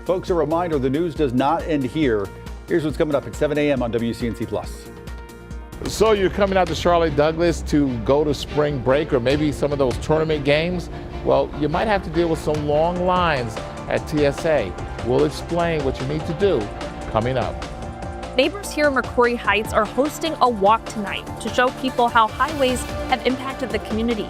Folks, a reminder, the news does not end here. Here's what's coming up at 7 a.m. on WCNC Plus. So you're coming out to Charlotte, Douglas, to go to spring break or maybe some of those tournament games? Well, you might have to deal with some long lines at TSA. We'll explain what you need to do coming up. Neighbors here in McCrory Heights are hosting a walk tonight to show people how highways have impacted the community.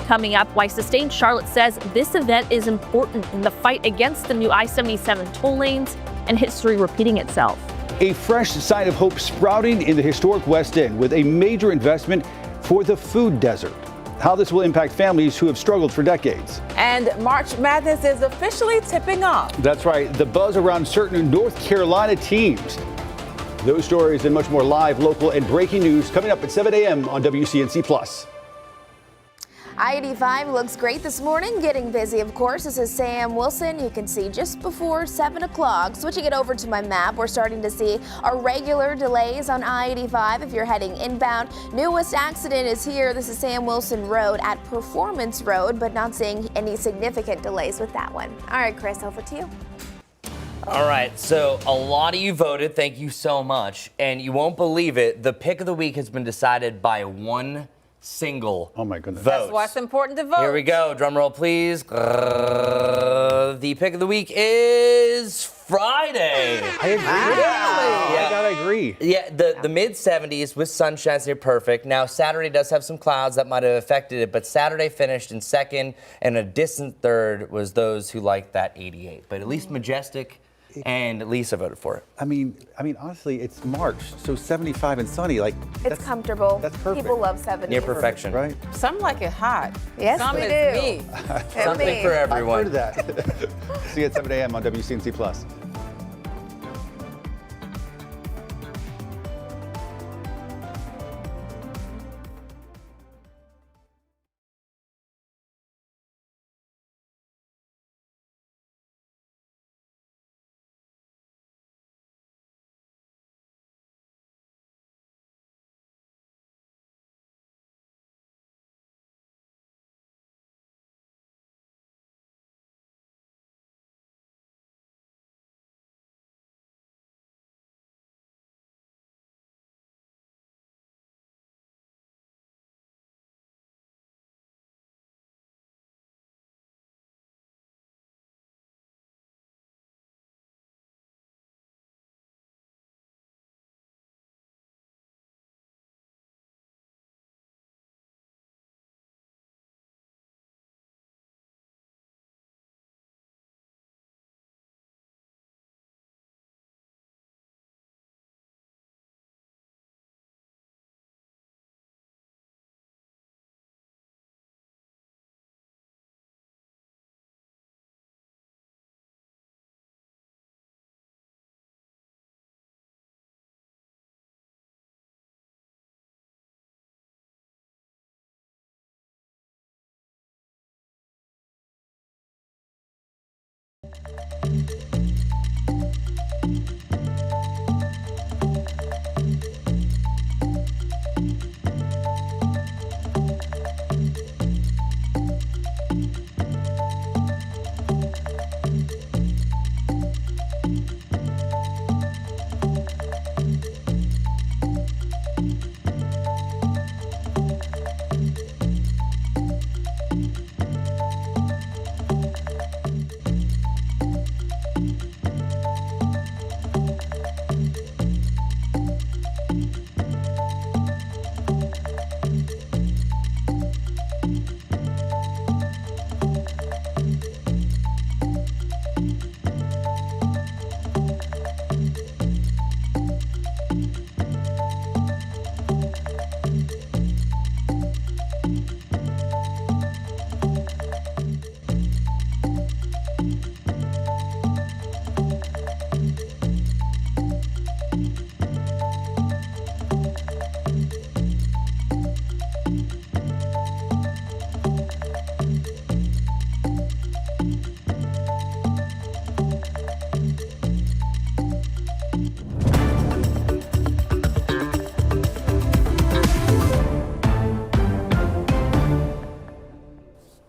Coming up, why Sustained Charlotte says this event is important in the fight against the new I-77 toll lanes and history repeating itself. A fresh sign of hope sprouting in the historic West End with a major investment for the food desert. How this will impact families who have struggled for decades. And March Madness is officially tipping off. That's right, the buzz around certain North Carolina teams. Those stories and much more live, local, and breaking news coming up at 7 a.m. on WCNC Plus. I-85 looks great this morning, getting busy, of course. This is Sam Wilson. You can see just before 7 o'clock. Switching it over to my map, we're starting to see irregular delays on I-85 if you're heading inbound. Newest accident is here. This is Sam Wilson Road at Performance Road, but not seeing any significant delays with that one. All right, Chris, over to you. All right, so a lot of you voted. Thank you so much. And you won't believe it, the pick of the week has been decided by one single Oh my goodness. vote. That's why it's important to vote. Here we go. Drum roll, please. The pick of the week is Friday. I agree. Yeah. I gotta agree. Yeah, the mid-70s with sunshine, so near perfect. Now, Saturday does have some clouds that might have affected it, but Saturday finished in second, and a distant third was those who liked that 88. But at least Majestic and Lisa voted for it. I mean, honestly, it's March, so 75 and sunny, like It's comfortable. That's perfect. People love 70s. Near perfection. right? Some like it hot. Yes, Some we is do. me. Something for I've everyone. heard that. See you at 7 a.m. on WCNC Plus.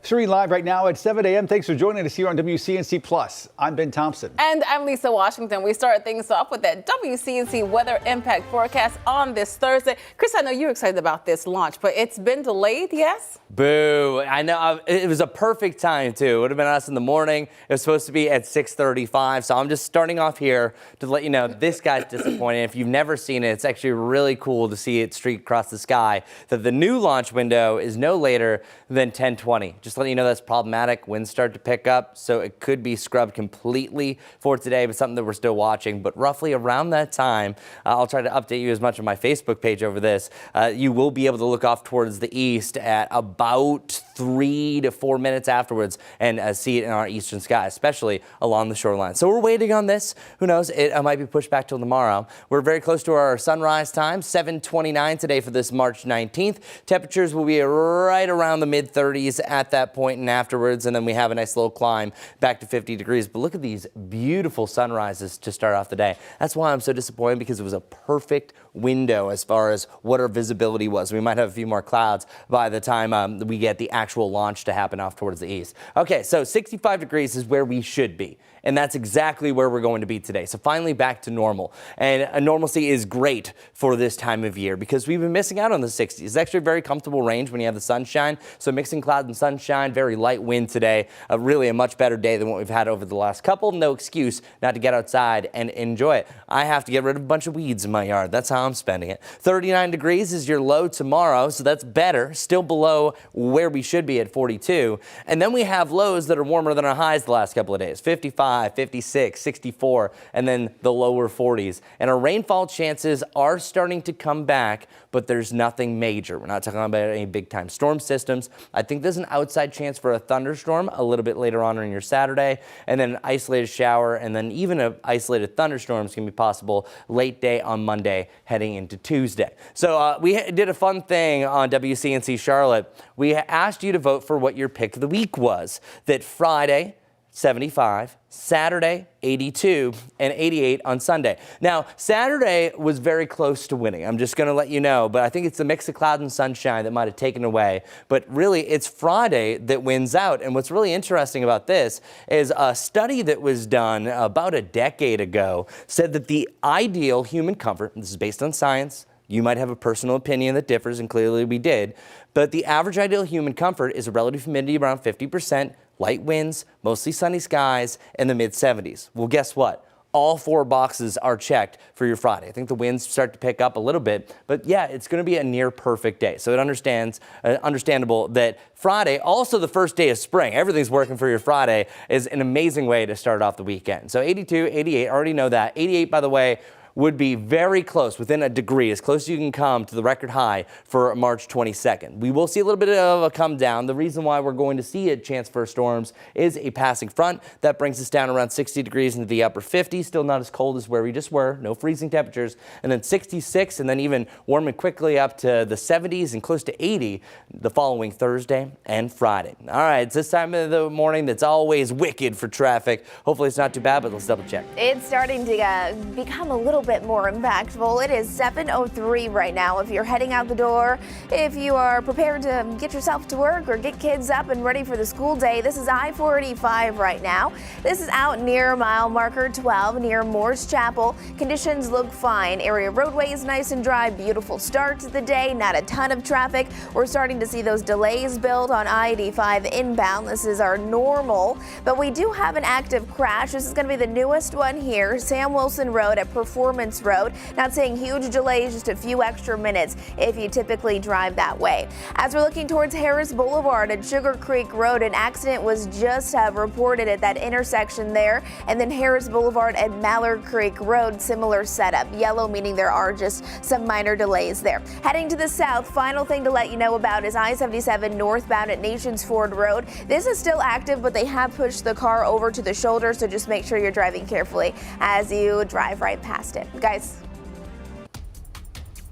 Streaming live right now at 7 a.m. Thanks for joining us here on WCNC Plus. I'm Ben Thompson. And I'm Lisa Washington. We start things off with that WCNC weather impact forecast on this Thursday. Chris, I know you're excited about this launch, but it's been delayed, yes? Boo. I know. It was a perfect time, too. It would have been us in the morning. It was supposed to be at 6:35. So I'm just starting off here to let you know this guy's disappointing. If you've never seen it, it's actually really cool to see it streak across the sky. That the new launch window is no later than 10:20. Just letting you know that's problematic. Winds start to pick up, so it could be scrubbed completely for today, but something that we're still watching. But roughly around that time, I'll try to update you as much on my Facebook page over this. You will be able to look off towards the east at about 3 to 4 minutes afterwards and see it in our eastern sky, especially along the shoreline. So we're waiting on this. Who knows? It might be pushed back till tomorrow. We're very close to our sunrise time, 7:29 today for this March 19th. Temperatures will be right around the mid-30s at that point and afterwards, and then we have a nice little climb back to 50 degrees. But look at these beautiful sunrises to start off the day. That's why I'm so disappointed, because it was a perfect window as far as what our visibility was. We might have a few more clouds by the time we get the actual launch to happen off towards the east. Okay, so 65 degrees is where we should be. And that's exactly where we're going to be today. So finally back to normal. And normalcy is great for this time of year because we've been missing out on the 60s. It's actually a very comfortable range when you have the sunshine. So mixing clouds and sunshine, very light wind today. Really a much better day than what we've had over the last couple. No excuse not to get outside and enjoy it. I have to get rid of a bunch of weeds in my yard. That's how I'm spending it. 39 degrees is your low tomorrow. So that's better. Still below where we should be at 42. And then we have lows that are warmer than our highs the last couple of days. 55. 56, 64, and then the lower 40s. And our rainfall chances are starting to come back, but there's nothing major. We're not talking about any big time storm systems. I think there's an outside chance for a thunderstorm a little bit later on your Saturday, and then an isolated shower, and then even an isolated thunderstorm is going to be possible late day on Monday heading into Tuesday. So we did a fun thing on WCNC Charlotte. We asked you to vote for what your pick of the week was. That Friday, 75, Saturday, 82, and 88 on Sunday. Now, Saturday was very close to winning. I'm just going to let you know, but I think it's the mix of cloud and sunshine that might have taken away. But really, it's Friday that wins out. And what's really interesting about this is a study that was done about a decade ago said that the ideal human comfort, and this is based on science, you might have a personal opinion that differs, and clearly we did, but the average ideal human comfort is a relative humidity around 50%, light winds, mostly sunny skies, and the mid-70s. Well, guess what? All 4 boxes are checked for your Friday. I think the winds start to pick up a little bit, but yeah, it's going to be a near perfect day. So it understandable that Friday, also the first day of spring, everything's working for your Friday, is an amazing way to start off the weekend. So 82, 88, already know that. 88, by the way, would be very close, within a degree, as close as you can come to the record high for March 22nd. We will see a little bit of a come down. The reason why we're going to see a chance for storms is a passing front. That brings us down around 60 degrees into the upper 50s. Still not as cold as where we just were. No freezing temperatures. And then 66, and then even warming quickly up to the 70s and close to 80 the following Thursday and Friday. All right, it's this time of the morning that's always wicked for traffic. Hopefully it's not too bad, but let's double check. It's starting to become a little bit more impactful. It is 7:03 right now. If you're heading out the door, if you are prepared to get yourself to work or get kids up and ready for the school day, this is I-485 right now. This is out near mile marker 12 near Moore's Chapel. Conditions look fine. Area roadway is nice and dry. Beautiful start to the day. Not a ton of traffic. We're starting to see those delays build on I-85 inbound. This is our normal, but we do have an active crash. This is going to be the newest one here. Sam Wilson Road at Performance Road. Not seeing huge delays, just a few extra minutes if you typically drive that way. As we're looking towards Harris Boulevard at Sugar Creek Road, an accident was just reported at that intersection there. And then Harris Boulevard at Mallard Creek Road, similar setup. Yellow meaning there are just some minor delays there. Heading to the south, final thing to let you know about is I-77 northbound at Nations Ford Road. This is still active, but they have pushed the car over to the shoulder, so just make sure you're driving carefully as you drive right past it. Guys.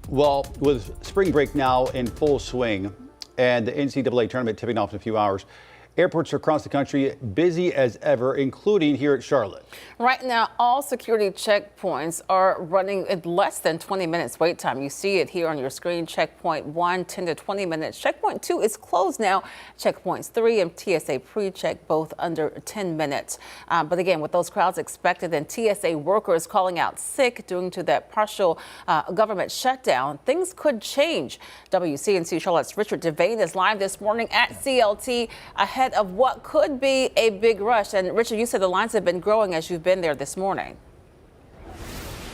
Well, with spring break now in full swing and the NCAA tournament tipping off in a few hours, Airports across the country busy as ever, including here at Charlotte. Right now, all security checkpoints are running at less than 20 minutes wait time. You see it here on your screen. Checkpoint 1, 10 to 20 minutes. Checkpoint 2 is closed now. Checkpoints 3 and TSA pre-check both under 10 minutes. But again, with those crowds expected and TSA workers calling out sick due to that partial government shutdown, things could change. WCNC Charlotte's Richard Devane is live this morning at CLT ahead of what could be a big rush. And Richard, you said the lines have been growing as you've been there this morning.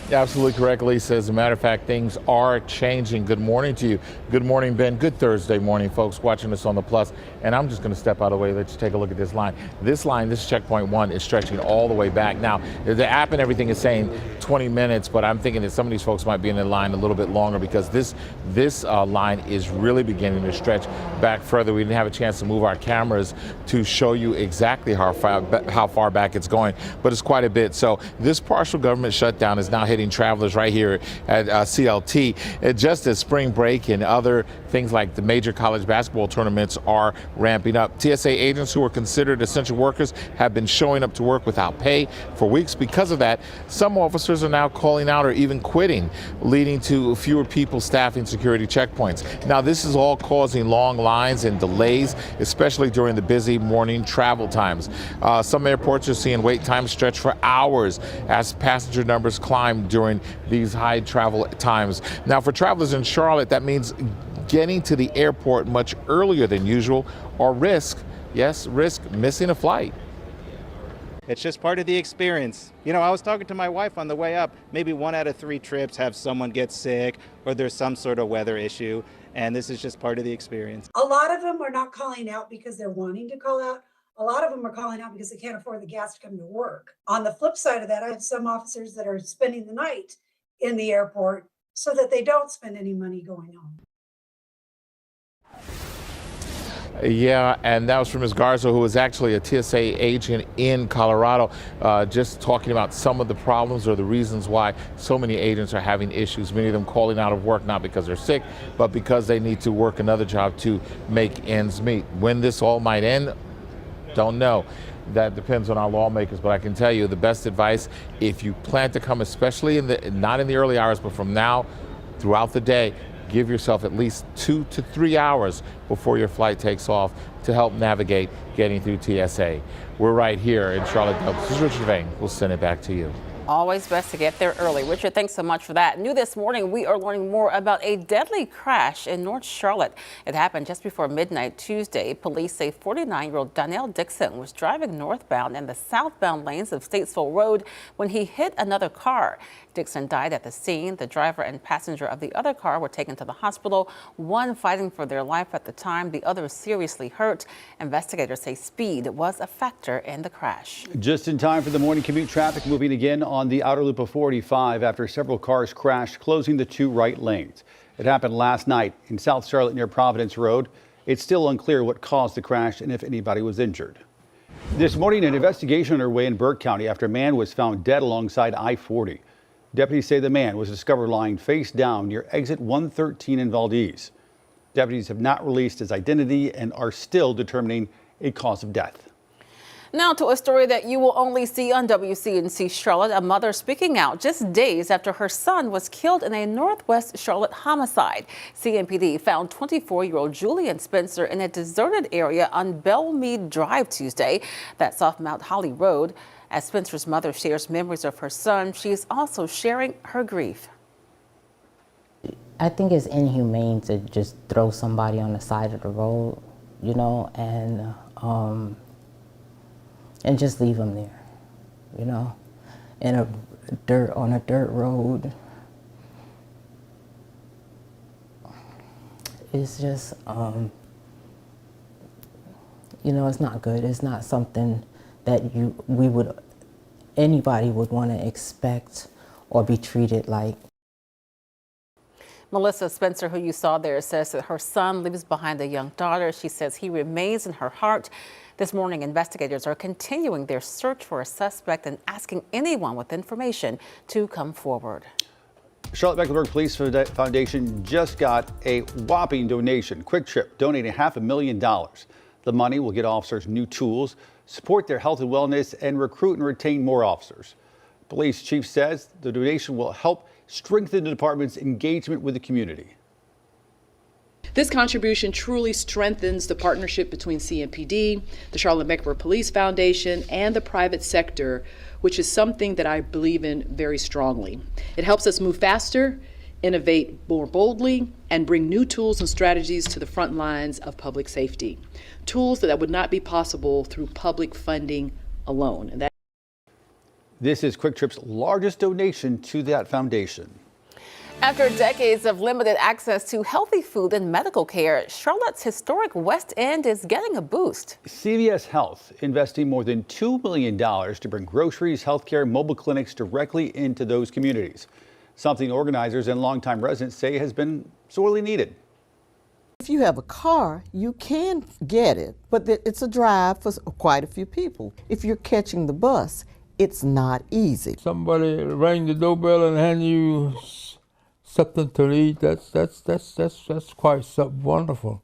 Yeah, absolutely correct, Lisa. As a matter of fact, things are changing. Good morning to you. Good morning, Ben. Good Thursday morning, folks watching us on the Plus. And I'm just going to step out of the way, let you take a look at this line. This checkpoint 1, is stretching all the way back. Now, the app and everything is saying 20 minutes, but I'm thinking that some of these folks might be in the line a little bit longer because this line is really beginning to stretch back further. We didn't have a chance to move our cameras to show you exactly how far back it's going, but it's quite a bit. So this partial government shutdown is now hitting travelers right here at CLT. Just as spring break and other things like the major college basketball tournaments are ramping up. TSA agents who are considered essential workers have been showing up to work without pay for weeks. Because of that, some officers are now calling out or even quitting, leading to fewer people staffing security checkpoints. Now, this is all causing long lines and delays, especially during the busy morning travel times. Some airports are seeing wait times stretch for hours as passenger numbers climb during these high travel times. Now, for travelers in Charlotte, that means getting to the airport much earlier than usual or risk missing a flight. It's just part of the experience. You know, I was talking to my wife on the way up. Maybe 1 out of 3 trips have someone get sick or there's some sort of weather issue, and this is just part of the experience. A lot of them are not calling out because they're wanting to call out. A lot of them are calling out because they can't afford the gas to come to work. On the flip side of that, I have some officers that are spending the night in the airport so that they don't spend any money going home. Yeah, and that was from Ms. Garza, who is actually a TSA agent in Colorado, just talking about some of the problems or the reasons why so many agents are having issues, many of them calling out of work, not because they're sick, but because they need to work another job to make ends meet. When this all might end, don't know. That depends on our lawmakers, but I can tell you the best advice, if you plan to come, especially not in the early hours, but from now throughout the day, give yourself at least 2 to 3 hours before your flight takes off to help navigate getting through TSA. We're right here in Charlotte. This is Richard Vane. We'll send it back to you. Always best to get there early. Richard, thanks so much for that. New this morning, we are learning more about a deadly crash in North Charlotte. It happened just before midnight Tuesday. Police say 49-year-old Donnell Dixon was driving northbound in the southbound lanes of Statesville Road when he hit another car. Dixon died at the scene. The driver and passenger of the other car were taken to the hospital, one fighting for their life at the time, the other seriously hurt. Investigators say speed was a factor in the crash. Just in time for the morning commute. Traffic moving again on the outer loop of 45 after several cars crashed, closing the 2 right lanes. It happened last night in South Charlotte near Providence Road. It's still unclear what caused the crash and if anybody was injured. This morning, an investigation underway in Burke County after a man was found dead alongside I-40. Deputies say the man was discovered lying face down near exit 113 in Valdez. Deputies have not released his identity and are still determining a cause of death. Now to a story that you will only see on WCNC Charlotte. A mother speaking out just days after her son was killed in a Northwest Charlotte homicide. CMPD found 24-year-old Julian Spencer in a deserted area on Belmead Drive Tuesday. That's off Mount Holly Road. As Spencer's mother shares memories of her son, she is also sharing her grief. I think it's inhumane to just throw somebody on the side of the road, you know, and just leave them there, you know, on a dirt road. It's just, you know, it's not good. It's not something that anybody would want to expect or be treated like. Melissa Spencer, who you saw there, says that her son leaves behind a young daughter. She says he remains in her heart. This morning, investigators are continuing their search for a suspect and asking anyone with information to come forward. Charlotte Mecklenburg Police Foundation just got a whopping donation. Quick Trip donating $500,000. The money will get officers new tools, support their health and wellness, and recruit and retain more officers. Police chief says the donation will help strengthen the department's engagement with the community. This contribution truly strengthens the partnership between CMPD, the Charlotte-Mecklenburg Police Foundation, and the private sector, which is something that I believe in very strongly. It helps us move faster, innovate more boldly, and bring new tools and strategies to the front lines of public safety. Tools that would not be possible through public funding alone. And this is Quick Trip's largest donation to that foundation. After decades of limited access to healthy food and medical care, Charlotte's historic West End is getting a boost. CVS Health investing more than $2 million to bring groceries, healthcare, mobile clinics directly into those communities. Something organizers and longtime residents say has been sorely needed. If you have a car, you can get it, but it's a drive for quite a few people. If you're catching the bus, it's not easy. Somebody ring the doorbell and hand you something to eat. That's quite wonderful.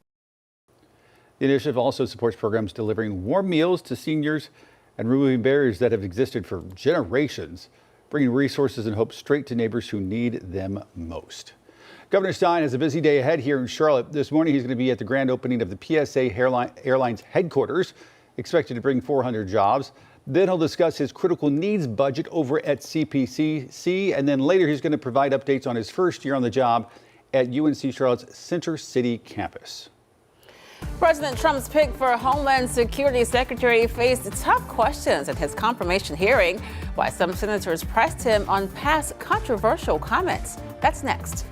The initiative also supports programs delivering warm meals to seniors and removing barriers that have existed for generations, bringing resources and hope straight to neighbors who need them most. Governor Stein has a busy day ahead here in Charlotte. This morning, he's going to be at the grand opening of the PSA Airlines headquarters, expected to bring 400 jobs. Then he'll discuss his critical needs budget over at CPCC, and then later he's going to provide updates on his first year on the job at UNC Charlotte's Center City campus. President Trump's pick for Homeland Security Secretary faced tough questions at his confirmation hearing, while some senators pressed him on past controversial comments. That's next.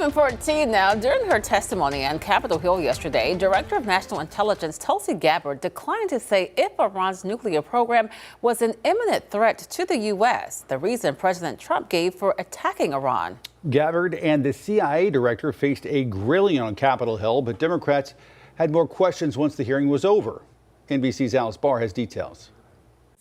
Seven 14 now. During her testimony on Capitol Hill yesterday, Director of National Intelligence Tulsi Gabbard declined to say if Iran's nuclear program was an imminent threat to the U.S., the reason President Trump gave for attacking Iran. Gabbard and the CIA director faced a grilling on Capitol Hill, but Democrats had more questions once the hearing was over. NBC's Alice Barr has details.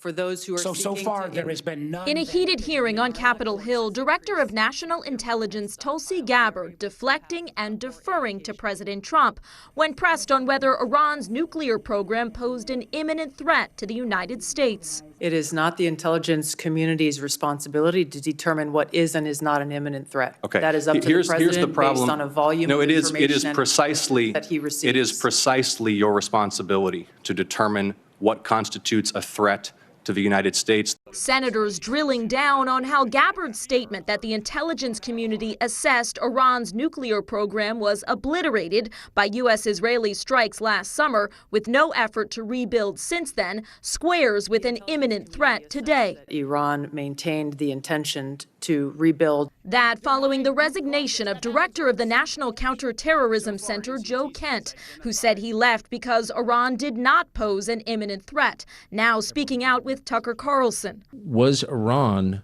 for those who are So far, there has been none. In a heated hearing on Capitol Hill, Director of National Intelligence Tulsi Gabbard deflecting and deferring to President Trump when pressed on whether Iran's nuclear program posed an imminent threat to the United States. It is not the intelligence community's responsibility to determine what is and is not an imminent threat. Okay. That is up to the president based on a volume of information it is precisely that he receives. It is precisely your responsibility to determine what constitutes a threat to the United States. Senators drilling down on how Gabbard's statement that the intelligence community assessed Iran's nuclear program was obliterated by U.S.-Israeli strikes last summer with no effort to rebuild since then squares with an imminent threat today. Iran maintained the intention to rebuild. That following the resignation of director of the National Counterterrorism Center, Joe Kent, who said he left because Iran did not pose an imminent threat, now speaking out with Tucker Carlson. Was Iran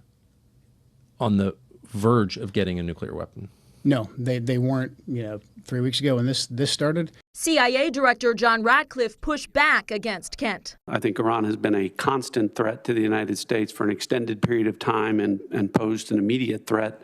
on the verge of getting a nuclear weapon? No, they weren't, 3 weeks ago when this started. CIA Director John Ratcliffe pushed back against Kent. I think Iran has been a constant threat to the United States for an extended period of time and posed an immediate threat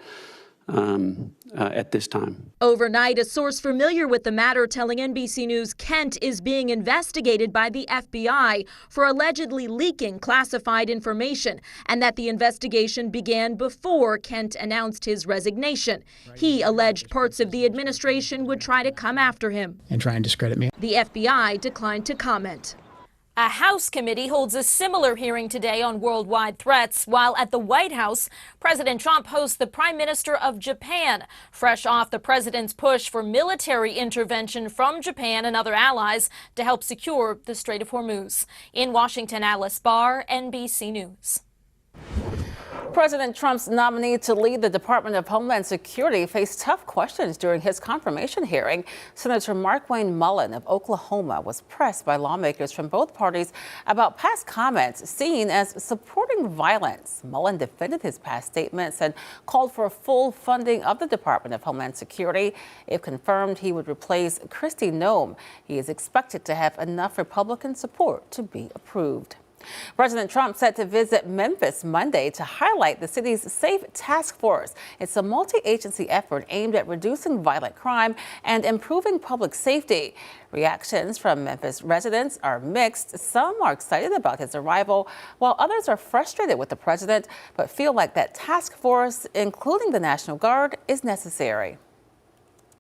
at this time. Overnight, a source familiar with the matter telling NBC News Kent is being investigated by the FBI for allegedly leaking classified information and that the investigation began before Kent announced his resignation. He alleged parts of the administration would try to come after him And try and discredit me. The FBI declined to comment. A House committee holds a similar hearing today on worldwide threats, while at the White House, President Trump hosts the Prime Minister of Japan, fresh off the president's push for military intervention from Japan and other allies to help secure the Strait of Hormuz. In Washington, Alice Barr, NBC News. President Trump's nominee to lead the Department of Homeland Security faced tough questions during his confirmation hearing. Senator Markwayne Mullin of Oklahoma was pressed by lawmakers from both parties about past comments seen as supporting violence. Mullin defended his past statements and called for full funding of the Department of Homeland Security. If confirmed, he would replace Kristi Noem. He is expected to have enough Republican support to be approved. President Trump set to visit Memphis Monday to highlight the city's Safe Task Force. It's a multi-agency effort aimed at reducing violent crime and improving public safety. Reactions from Memphis residents are mixed. Some are excited about his arrival, while others are frustrated with the president, but feel like that task force, including the National Guard, is necessary.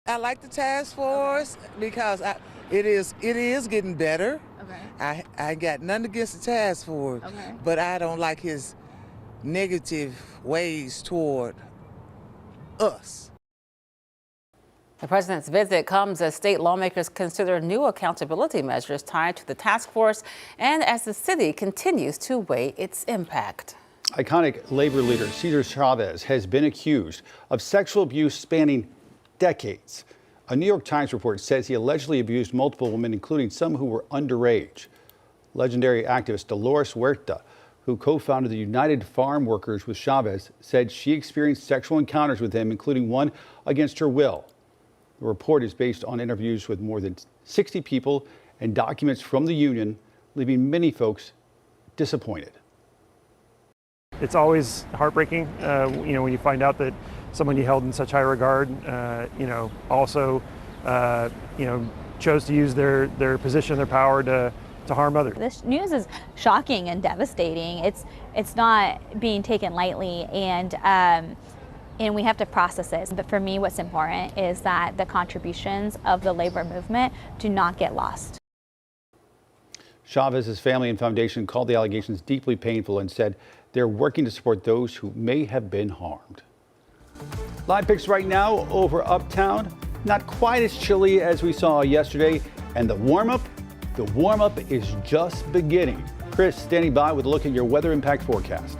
I like the task force because it is getting better. Okay. I got nothing against the task force, but I don't like his negative ways toward us. The president's visit comes as state lawmakers consider new accountability measures tied to the task force and as the city continues to weigh its impact. Iconic labor leader Cesar Chavez has been accused of sexual abuse spanning decades. A New York Times report says he allegedly abused multiple women, including some who were underage. Legendary activist Dolores Huerta, who co-founded the United Farm Workers with Chavez, said she experienced sexual encounters with him, including one against her will. The report is based on interviews with more than 60 people and documents from the union, leaving many folks disappointed. It's always heartbreaking, when you find out that someone you held in such high regard, also, chose to use their position, their power to harm others. This news is shocking and devastating. It's not being taken lightly, and we have to process it. But for me, what's important is that the contributions of the labor movement do not get lost. Chavez's family and foundation called the allegations deeply painful and said they're working to support those who may have been harmed. Live pics right now over uptown. Not quite as chilly as we saw yesterday. And the warm-up is just beginning. Chris standing by with a look at your weather impact forecast.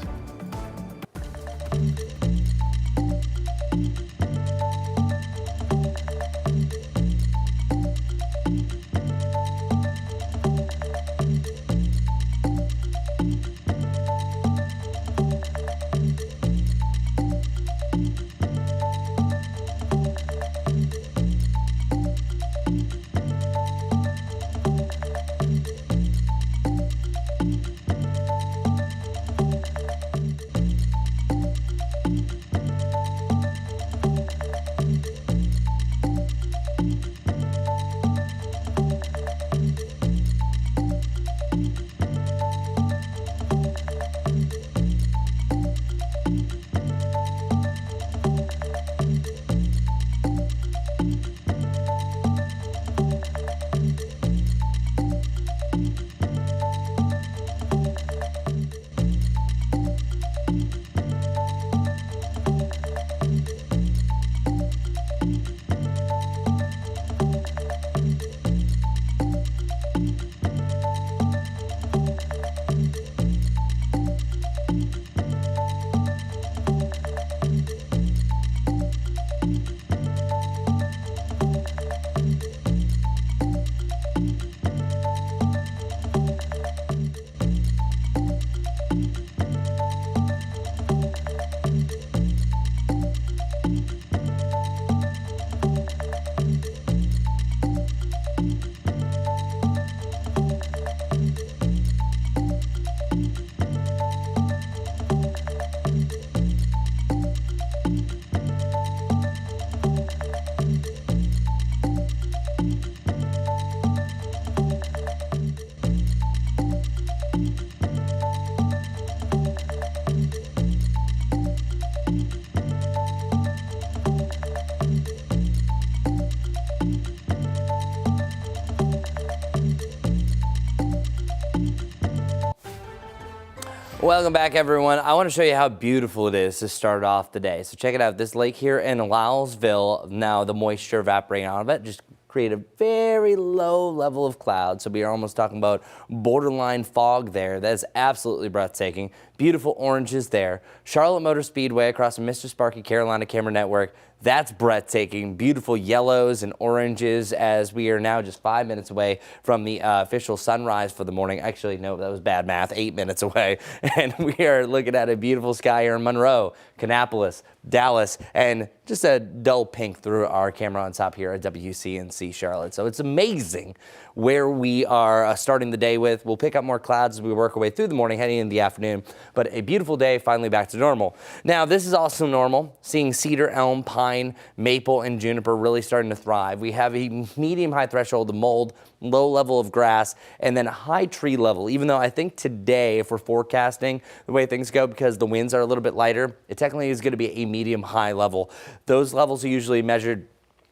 Welcome back, everyone. I want to show you how beautiful it is to start off the day. So check it out. This lake here in Louisville, now the moisture evaporating out of it just create a very low level of cloud. So we are almost talking about borderline fog there. That is absolutely breathtaking. Beautiful oranges there. Charlotte Motor Speedway across the Mr. Sparky Carolina Camera Network. That's breathtaking. Beautiful yellows and oranges as we are now just 5 minutes away from the official sunrise for the morning. Actually, no, that was bad math. 8 minutes away. And we are looking at a beautiful sky here in Monroe, Kannapolis, Dallas, and just a dull pink through our camera on top here at WCNC Charlotte. So it's amazing where we are starting the day with. We'll pick up more clouds as we work our way through the morning, heading into the afternoon. But a beautiful day, finally back to normal. Now, this is also normal, seeing cedar, elm, pine, maple, and juniper really starting to thrive. We have a medium-high threshold of mold, low level of grass, and then a high tree level. Even though I think today, if we're forecasting the way things go, because the winds are a little bit lighter, it technically is going to be a medium-high level. Those levels are usually measured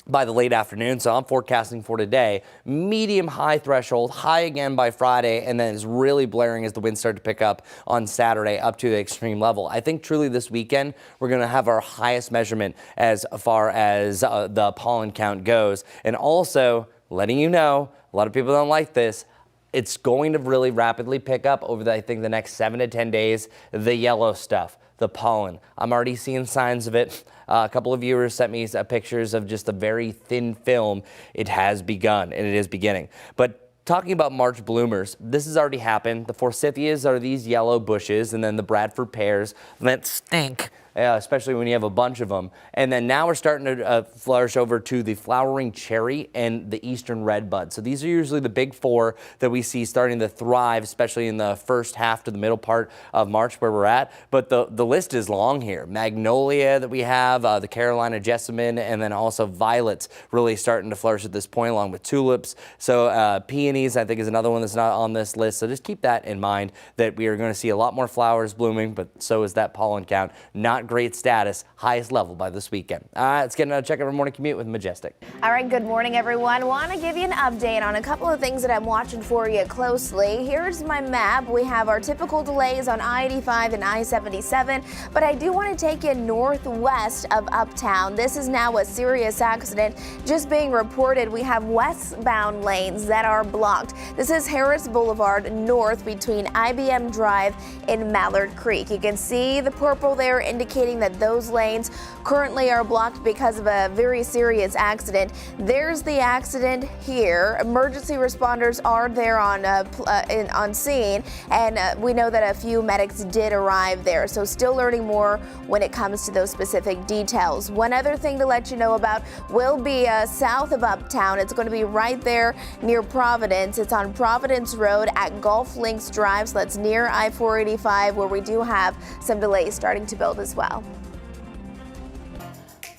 by the late afternoon, so I'm forecasting for today medium high threshold, high again by Friday, and then it's really blaring as the winds start to pick up on Saturday up to the extreme level. I think truly this weekend we're going to have our highest measurement as far as the pollen count goes. And also letting you know, a lot of people don't like this, it's going to really rapidly pick up over I think the next 7 to 10 days, the yellow stuff, the pollen. I'm already seeing signs of it. A couple of viewers sent me pictures of just a very thin film. It has begun, and it is beginning. But talking about March bloomers, this has already happened. The forsythias are these yellow bushes, and then the Bradford pears that stink, especially when you have a bunch of them. And then now we're starting to flourish over to the flowering cherry and the eastern red bud. So these are usually the big four that we see starting to thrive, especially in the first half to the middle part of March where we're at. But the list is long here. Magnolia that we have, the Carolina jessamine, and then also violets really starting to flourish at this point, along with tulips. So peonies, I think, is another one that's not on this list. So just keep that in mind, that we are going to see a lot more flowers blooming, but so is that pollen count. Not great status, highest level by this weekend. All right, let's get another check of our morning commute with Majestic. All right, good morning, everyone. Want to give you an update on a couple of things that I'm watching for you closely. Here's my map. We have our typical delays on I-85 and I-77, but I do want to take you northwest of Uptown. This is now a serious accident just being reported. We have westbound lanes that are blocked. This is Harris Boulevard north between IBM Drive and Mallard Creek. You can see the purple there indicating that those lanes currently are blocked because of a very serious accident. There's the accident here. Emergency responders are there on scene, and we know that a few medics did arrive there. So still learning more when it comes to those specific details. One other thing to let you know about will be south of Uptown. It's going to be right there near Providence. It's on Providence Road at Gulf Links Drive, so that's near I-485, where we do have some delays starting to build as well.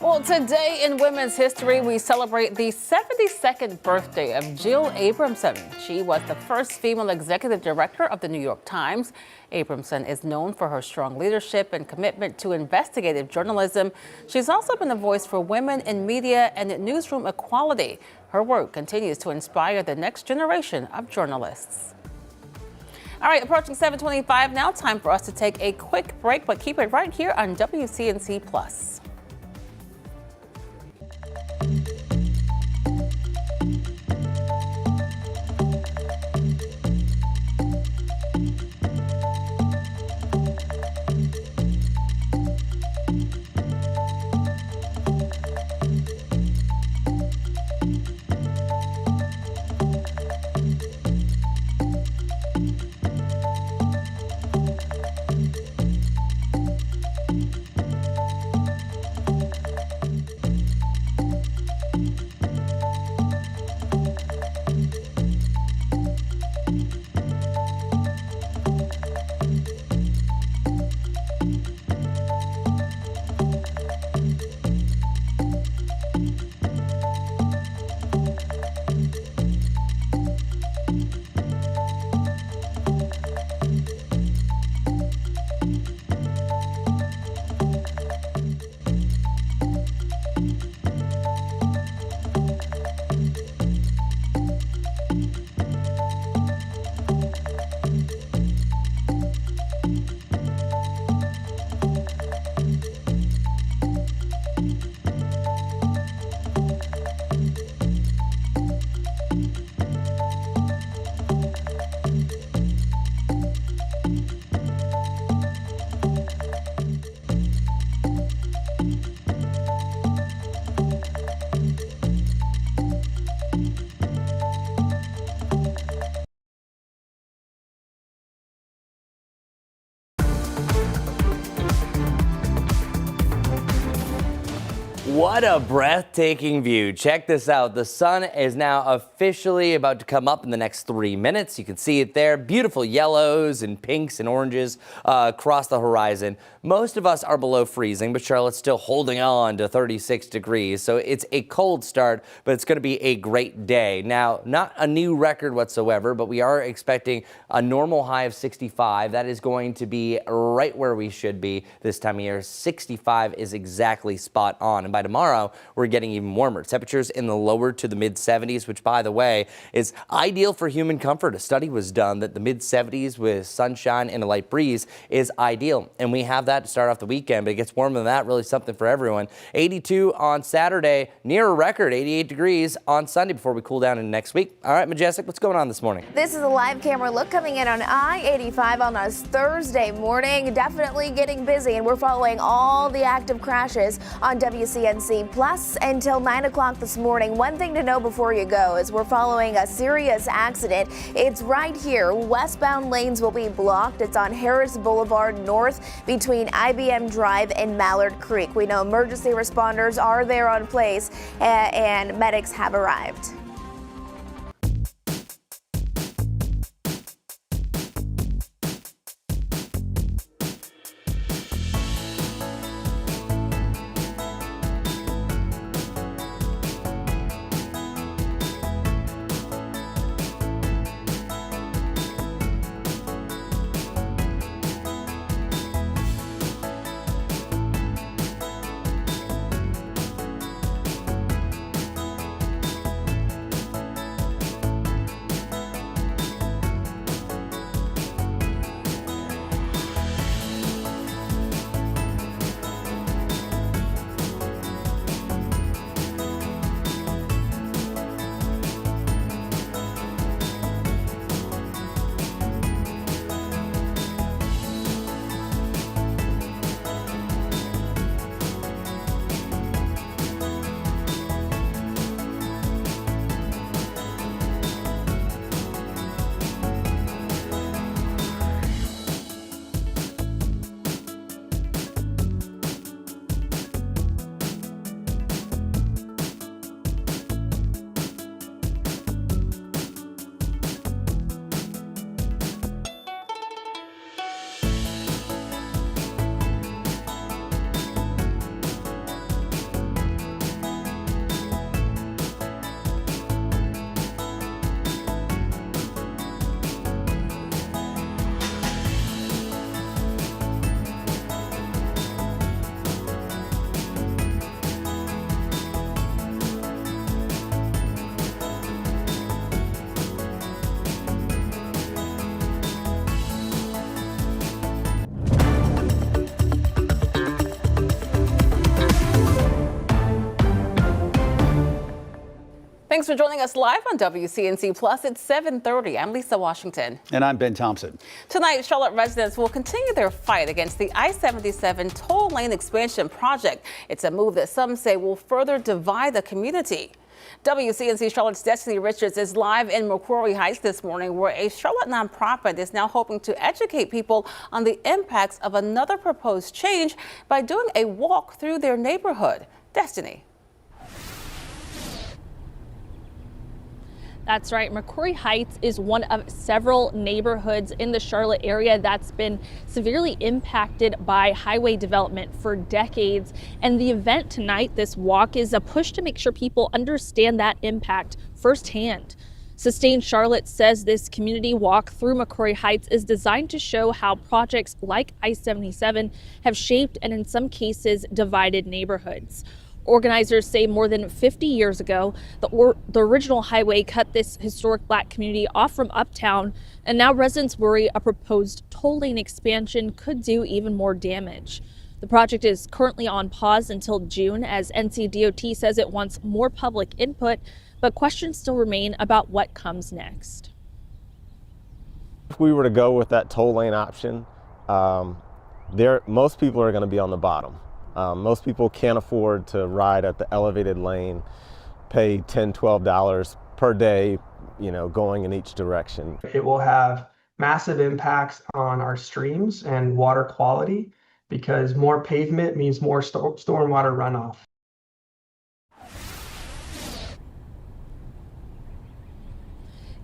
Well, today in women's history, we celebrate the 72nd birthday of Jill Abramson. She was the first female executive director of the New York Times. Abramson is known for her strong leadership and commitment to investigative journalism. She's also been a voice for women in media and newsroom equality. Her work continues to inspire the next generation of journalists. All right, approaching 7:25 now, time for us to take a quick break, but keep it right here on WCNC Plus. What a breathtaking view. Check this out. The sun is now officially about to come up in the next 3 minutes. You can see it there. Beautiful yellows and pinks and oranges across the horizon. Most of us are below freezing, but Charlotte's still holding on to 36 degrees. So it's a cold start, but it's going to be a great day. Now, not a new record whatsoever, but we are expecting a normal high of 65. That is going to be right where we should be this time of year. 65 is exactly spot on. And by tomorrow, we're getting even warmer. Temperatures in the lower to the mid 70s, which, by the way, is ideal for human comfort. A study was done that the mid 70s with sunshine and a light breeze is ideal. And we have that to start off the weekend, but it gets warmer than that. Really something for everyone. 82 on Saturday, near a record, 88 degrees on Sunday before we cool down into next week. All right, Majestic, what's going on this morning? This is a live camera look coming in on I-85 on a Thursday morning. Definitely getting busy, and we're following all the active crashes on WCNC Plus until 9 o'clock this morning. One thing to know before you go is we're following a serious accident. It's right here. Westbound lanes will be blocked. It's on Harris Boulevard North between IBM Drive and Mallard Creek. We know emergency responders are there on place and medics have arrived. Thanks for joining us live on WCNC Plus. It's 7:30. I'm Lisa Washington. And I'm Ben Thompson. Tonight, Charlotte residents will continue their fight against the I-77 toll lane expansion project. It's a move that some say will further divide the community. WCNC Charlotte's Destiny Richards is live in McCrory Heights this morning, where a Charlotte nonprofit is now hoping to educate people on the impacts of another proposed change by doing a walk through their neighborhood. Destiny. That's right. McCrory Heights is one of several neighborhoods in the Charlotte area that's been severely impacted by highway development for decades. And the event tonight, this walk, is a push to make sure people understand that impact firsthand. Sustain Charlotte says this community walk through McCrory Heights is designed to show how projects like I-77 have shaped and in some cases divided neighborhoods. Organizers say more than 50 years ago, the original highway cut this historic Black community off from uptown, and now residents worry a proposed toll lane expansion could do even more damage. The project is currently on pause until June as NCDOT says it wants more public input, but questions still remain about what comes next. If we were to go with that toll lane option, most people are going to be on the bottom. Most people can't afford to ride at the elevated lane, pay $10, $12 per day, going in each direction. It will have massive impacts on our streams and water quality because more pavement means more stormwater runoff.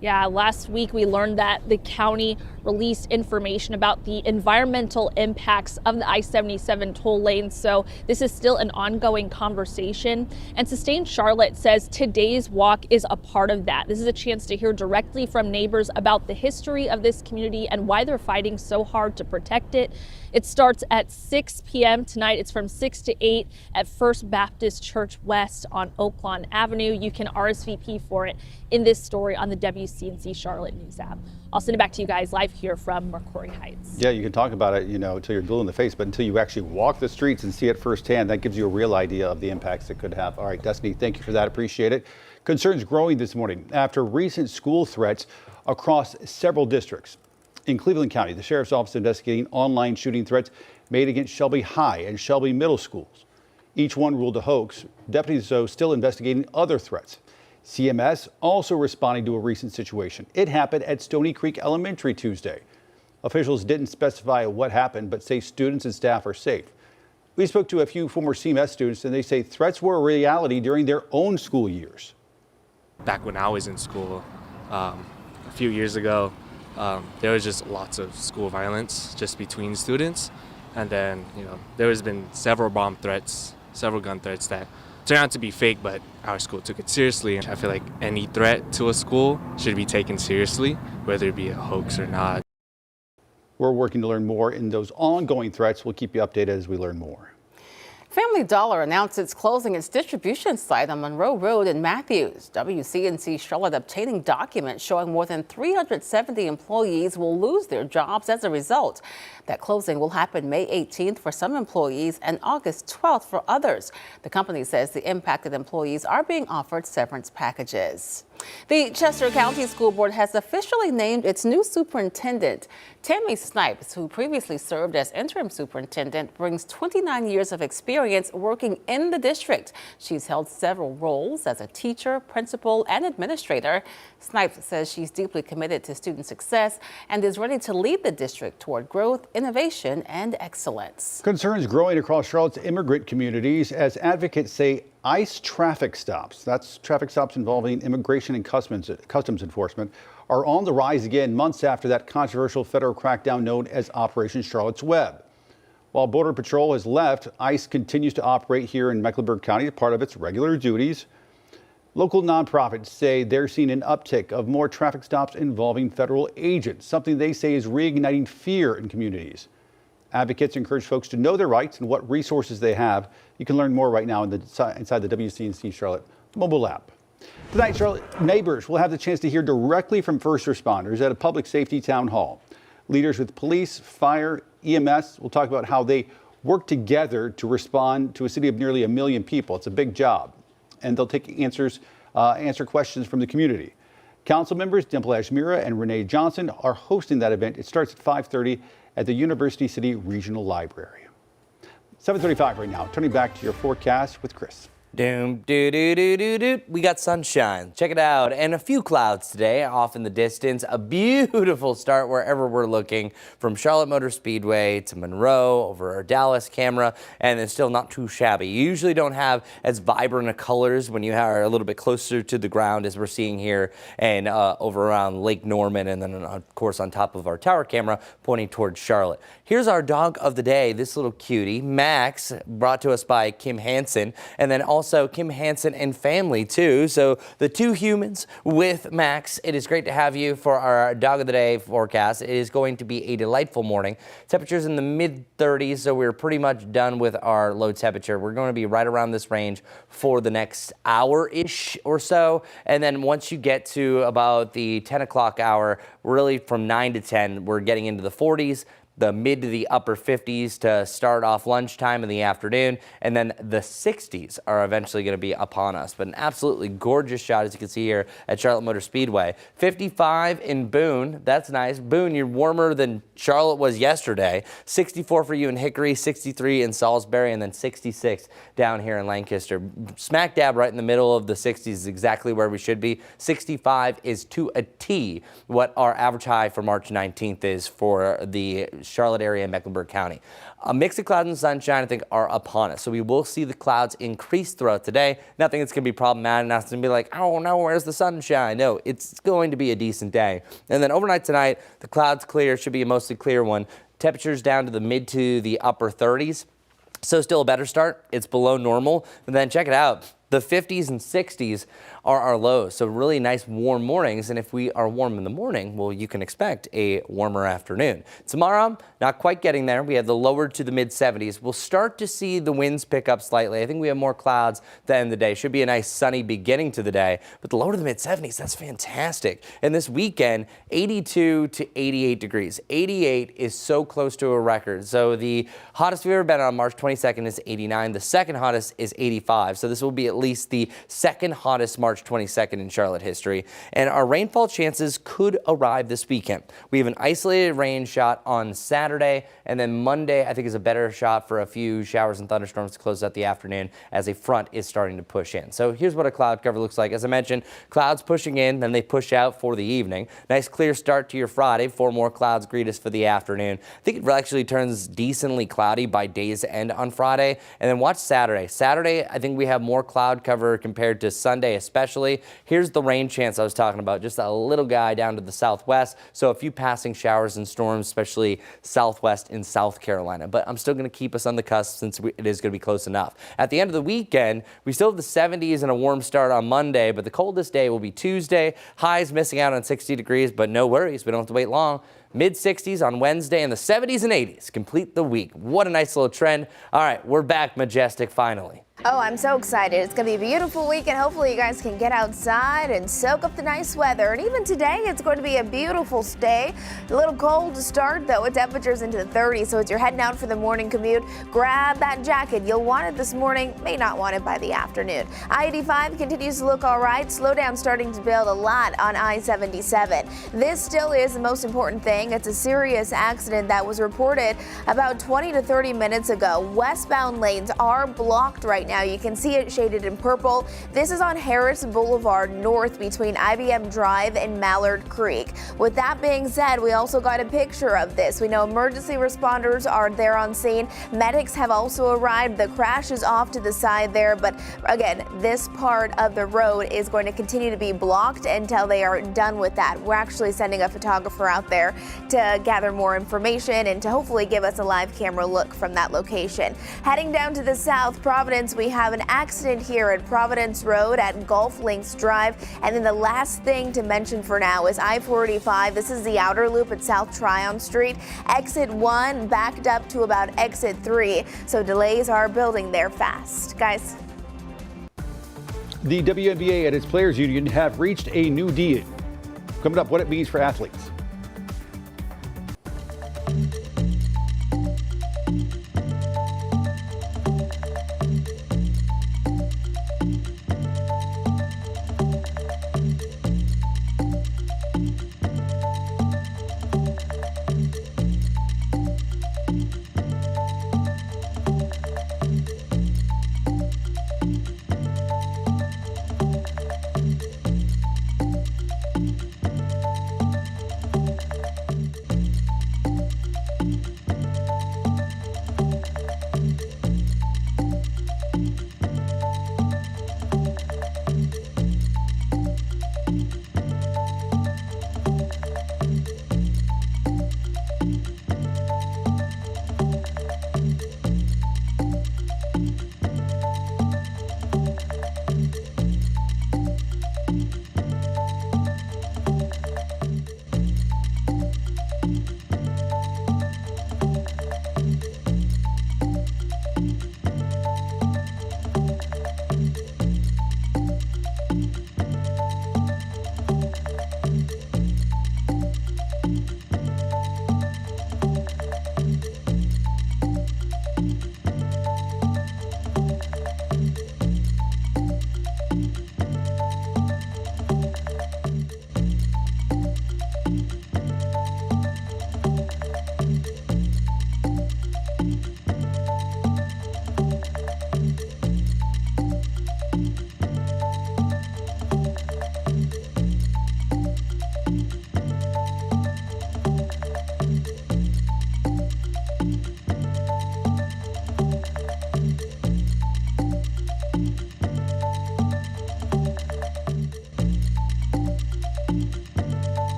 Yeah, last week we learned that the county released information about the environmental impacts of the I-77 toll lane. So this is still an ongoing conversation. And Sustain Charlotte says today's walk is a part of that. This is a chance to hear directly from neighbors about the history of this community and why they're fighting so hard to protect it. It starts at 6 p.m. tonight. It's from 6 to 8 at First Baptist Church West on Oaklawn Avenue. You can RSVP for it in this story on the WCNC Charlotte News app. I'll send it back to you guys live here from McCrory Heights. Yeah, you can talk about it, until you're blue in the face, but until you actually walk the streets and see it firsthand, that gives you a real idea of the impacts it could have. All right, Destiny, thank you for that. Appreciate it. Concerns growing this morning after recent school threats across several districts. In Cleveland County, the Sheriff's Office investigating online shooting threats made against Shelby High and Shelby Middle Schools. Each one ruled a hoax. Deputies, though, still investigating other threats. CMS also responding to a recent situation. It happened at Stony Creek Elementary Tuesday. Officials didn't specify what happened, but say students and staff are safe. We spoke to a few former CMS students, and they say threats were a reality during their own school years. Back when I was in school, a few years ago, there was just lots of school violence just between students. And then, there has been several bomb threats, several gun threats that turned out to be fake, but our school took it seriously. I feel like any threat to a school should be taken seriously, whether it be a hoax or not. We're working to learn more in those ongoing threats. We'll keep you updated as we learn more. Family Dollar announced it's closing its distribution site on Monroe Road in Matthews. WCNC Charlotte obtaining documents showing more than 370 employees will lose their jobs as a result. That closing will happen May 18th for some employees and August 12th for others. The company says the impacted employees are being offered severance packages. The Chester County School Board has officially named its new superintendent. Tammy Snipes, who previously served as interim superintendent, brings 29 years of experience working in the district. She's held several roles as a teacher, principal, and administrator. Snipes says she's deeply committed to student success and is ready to lead the district toward growth, innovation, and excellence. Concerns growing across Charlotte's immigrant communities as advocates say ICE traffic stops, that's traffic stops involving immigration and customs enforcement, are on the rise again months after that controversial federal crackdown known as Operation Charlotte's Web. While Border Patrol has left, ICE continues to operate here in Mecklenburg County as part of its regular duties. Local nonprofits say they're seeing an uptick of more traffic stops involving federal agents, something they say is reigniting fear in communities. Advocates encourage folks to know their rights and what resources they have. You can learn more right now inside the WCNC Charlotte mobile app. Tonight, Charlotte neighbors will have the chance to hear directly from first responders at a public safety town hall. Leaders with police, fire, EMS will talk about how they work together to respond to a city of nearly 1 million people. It's a big job, and they'll take answer questions from the community. Council members Dimple Ashmira and Renee Johnson are hosting that event. It starts at 5:30 at the University City Regional Library. 7:35 right now. Turning back to your forecast with Chris. Doom, doo, doo, doo, doo, doo. We got sunshine. Check it out. And a few clouds today off in the distance. A beautiful start wherever we're looking, from Charlotte Motor Speedway to Monroe over our Dallas camera, and it's still not too shabby. You usually don't have as vibrant of colors when you are a little bit closer to the ground as we're seeing here and over around Lake Norman, and then of course on top of our tower camera pointing towards Charlotte. Here's our dog of the day, this little cutie, Max, brought to us by Kim Hansen, and then also Kim Hansen and family too. So the two humans with Max. It is great to have you for our dog of the day forecast. It is going to be a delightful morning. Temperatures in the mid-30s, so we're pretty much done with our low temperature. We're going to be right around this range for the next hour-ish or so. And then once you get to about the 10 o'clock hour, really from 9 to 10, we're getting into the 40s. The mid to the upper 50s to start off lunchtime in the afternoon, and then the 60s are eventually going to be upon us. But an absolutely gorgeous shot, as you can see here at Charlotte Motor Speedway. 55 in Boone, that's nice. Boone, you're warmer than Charlotte was yesterday. 64 for you in Hickory, 63 in Salisbury, and then 66 down here in Lancaster. Smack dab right in the middle of the 60s is exactly where we should be. 65 is to a T what our average high for March 19th is for the Charlotte area and Mecklenburg County. A mix of clouds and sunshine, I think, are upon us. So we will see the clouds increase throughout the day. Nothing that's going to be problematic. Not going to be like, oh no, where's the sunshine? No, it's going to be a decent day. And then overnight tonight, the clouds clear. Should be a mostly clear one. Temperatures down to the mid to the upper 30s. So still a better start. It's below normal. And then check it out. The 50s and 60s are our lows, so really nice warm mornings. And if we are warm in the morning, well, you can expect a warmer afternoon. Tomorrow, not quite getting there. We have the lower to the mid 70s. We'll start to see the winds pick up slightly. I think we have more clouds at the end of the day. Should be a nice sunny beginning to the day, but the lower to the mid 70s, that's fantastic. And this weekend, 82 to 88 degrees. 88 is so close to a record. So the hottest we've ever been on March 22nd is 89. The second hottest is 85. So this will be at least the second hottest March 22nd in Charlotte history. And our rainfall chances could arrive this weekend. We have an isolated rain shot on Saturday, and then Monday I think is a better shot for a few showers and thunderstorms to close out the afternoon as a front is starting to push in. So here's what a cloud cover looks like. As I mentioned, clouds pushing in, then they push out for the evening. Nice clear start to your Friday. 4 more clouds greet us for the afternoon. I think it actually turns decently cloudy by day's end on Friday. And then watch Saturday. Saturday, I think we have more cloud cover compared to Sunday especially. Here's the rain chance I was talking about, just a little guy down to the southwest. So a few passing showers and storms, especially southwest in South Carolina. But I'm still going to keep us on the cusp since it is going to be close enough. At the end of the weekend, we still have the 70s and a warm start on Monday, but the coldest day will be Tuesday. Highs missing out on 60 degrees, but no worries. We don't have to wait long. Mid 60s on Wednesday and the 70s and 80s complete the week. What a nice little trend. All right, we're back, Majestic, finally. Oh, I'm so excited. It's going to be a beautiful week, and hopefully you guys can get outside and soak up the nice weather. And even today, it's going to be a beautiful day. A little cold to start, though, with temperatures into the 30s. So as you're heading out for the morning commute, grab that jacket. You'll want it this morning, may not want it by the afternoon. I-85 continues to look all right. Slowdown starting to build a lot on I-77. This still is the most important thing. It's a serious accident that was reported about 20 to 30 minutes ago. Westbound lanes are blocked right now. You can see it shaded in purple. This is on Harris Boulevard North between IBM Drive and Mallard Creek. With that being said, we also got a picture of this. We know emergency responders are there on scene. Medics have also arrived. The crash is off to the side there, but again, this part of the road is going to continue to be blocked until they are done with that. We're actually sending a photographer out there to gather more information and to hopefully give us a live camera look from that location. Heading down to the south, Providence, we have an accident here at Providence Road at Gulf Links Drive. And then the last thing to mention for now is I-485. This is the outer loop at South Tryon Street. Exit 1 backed up to about exit 3. So delays are building there fast. Guys. The WNBA and its players union have reached a new deal. Coming up, what it means for athletes.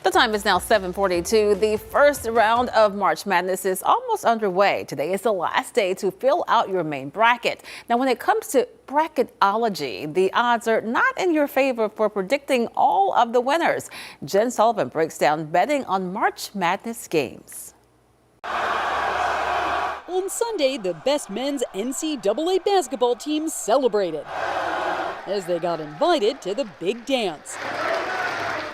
The time is now 7:42. The first round of March Madness is almost underway. Today is the last day to fill out your main bracket. Now, when it comes to bracketology, the odds are not in your favor for predicting all of the winners. Jen Sullivan breaks down betting on March Madness games. On Sunday, the best men's NCAA basketball teams celebrated as they got invited to the big dance.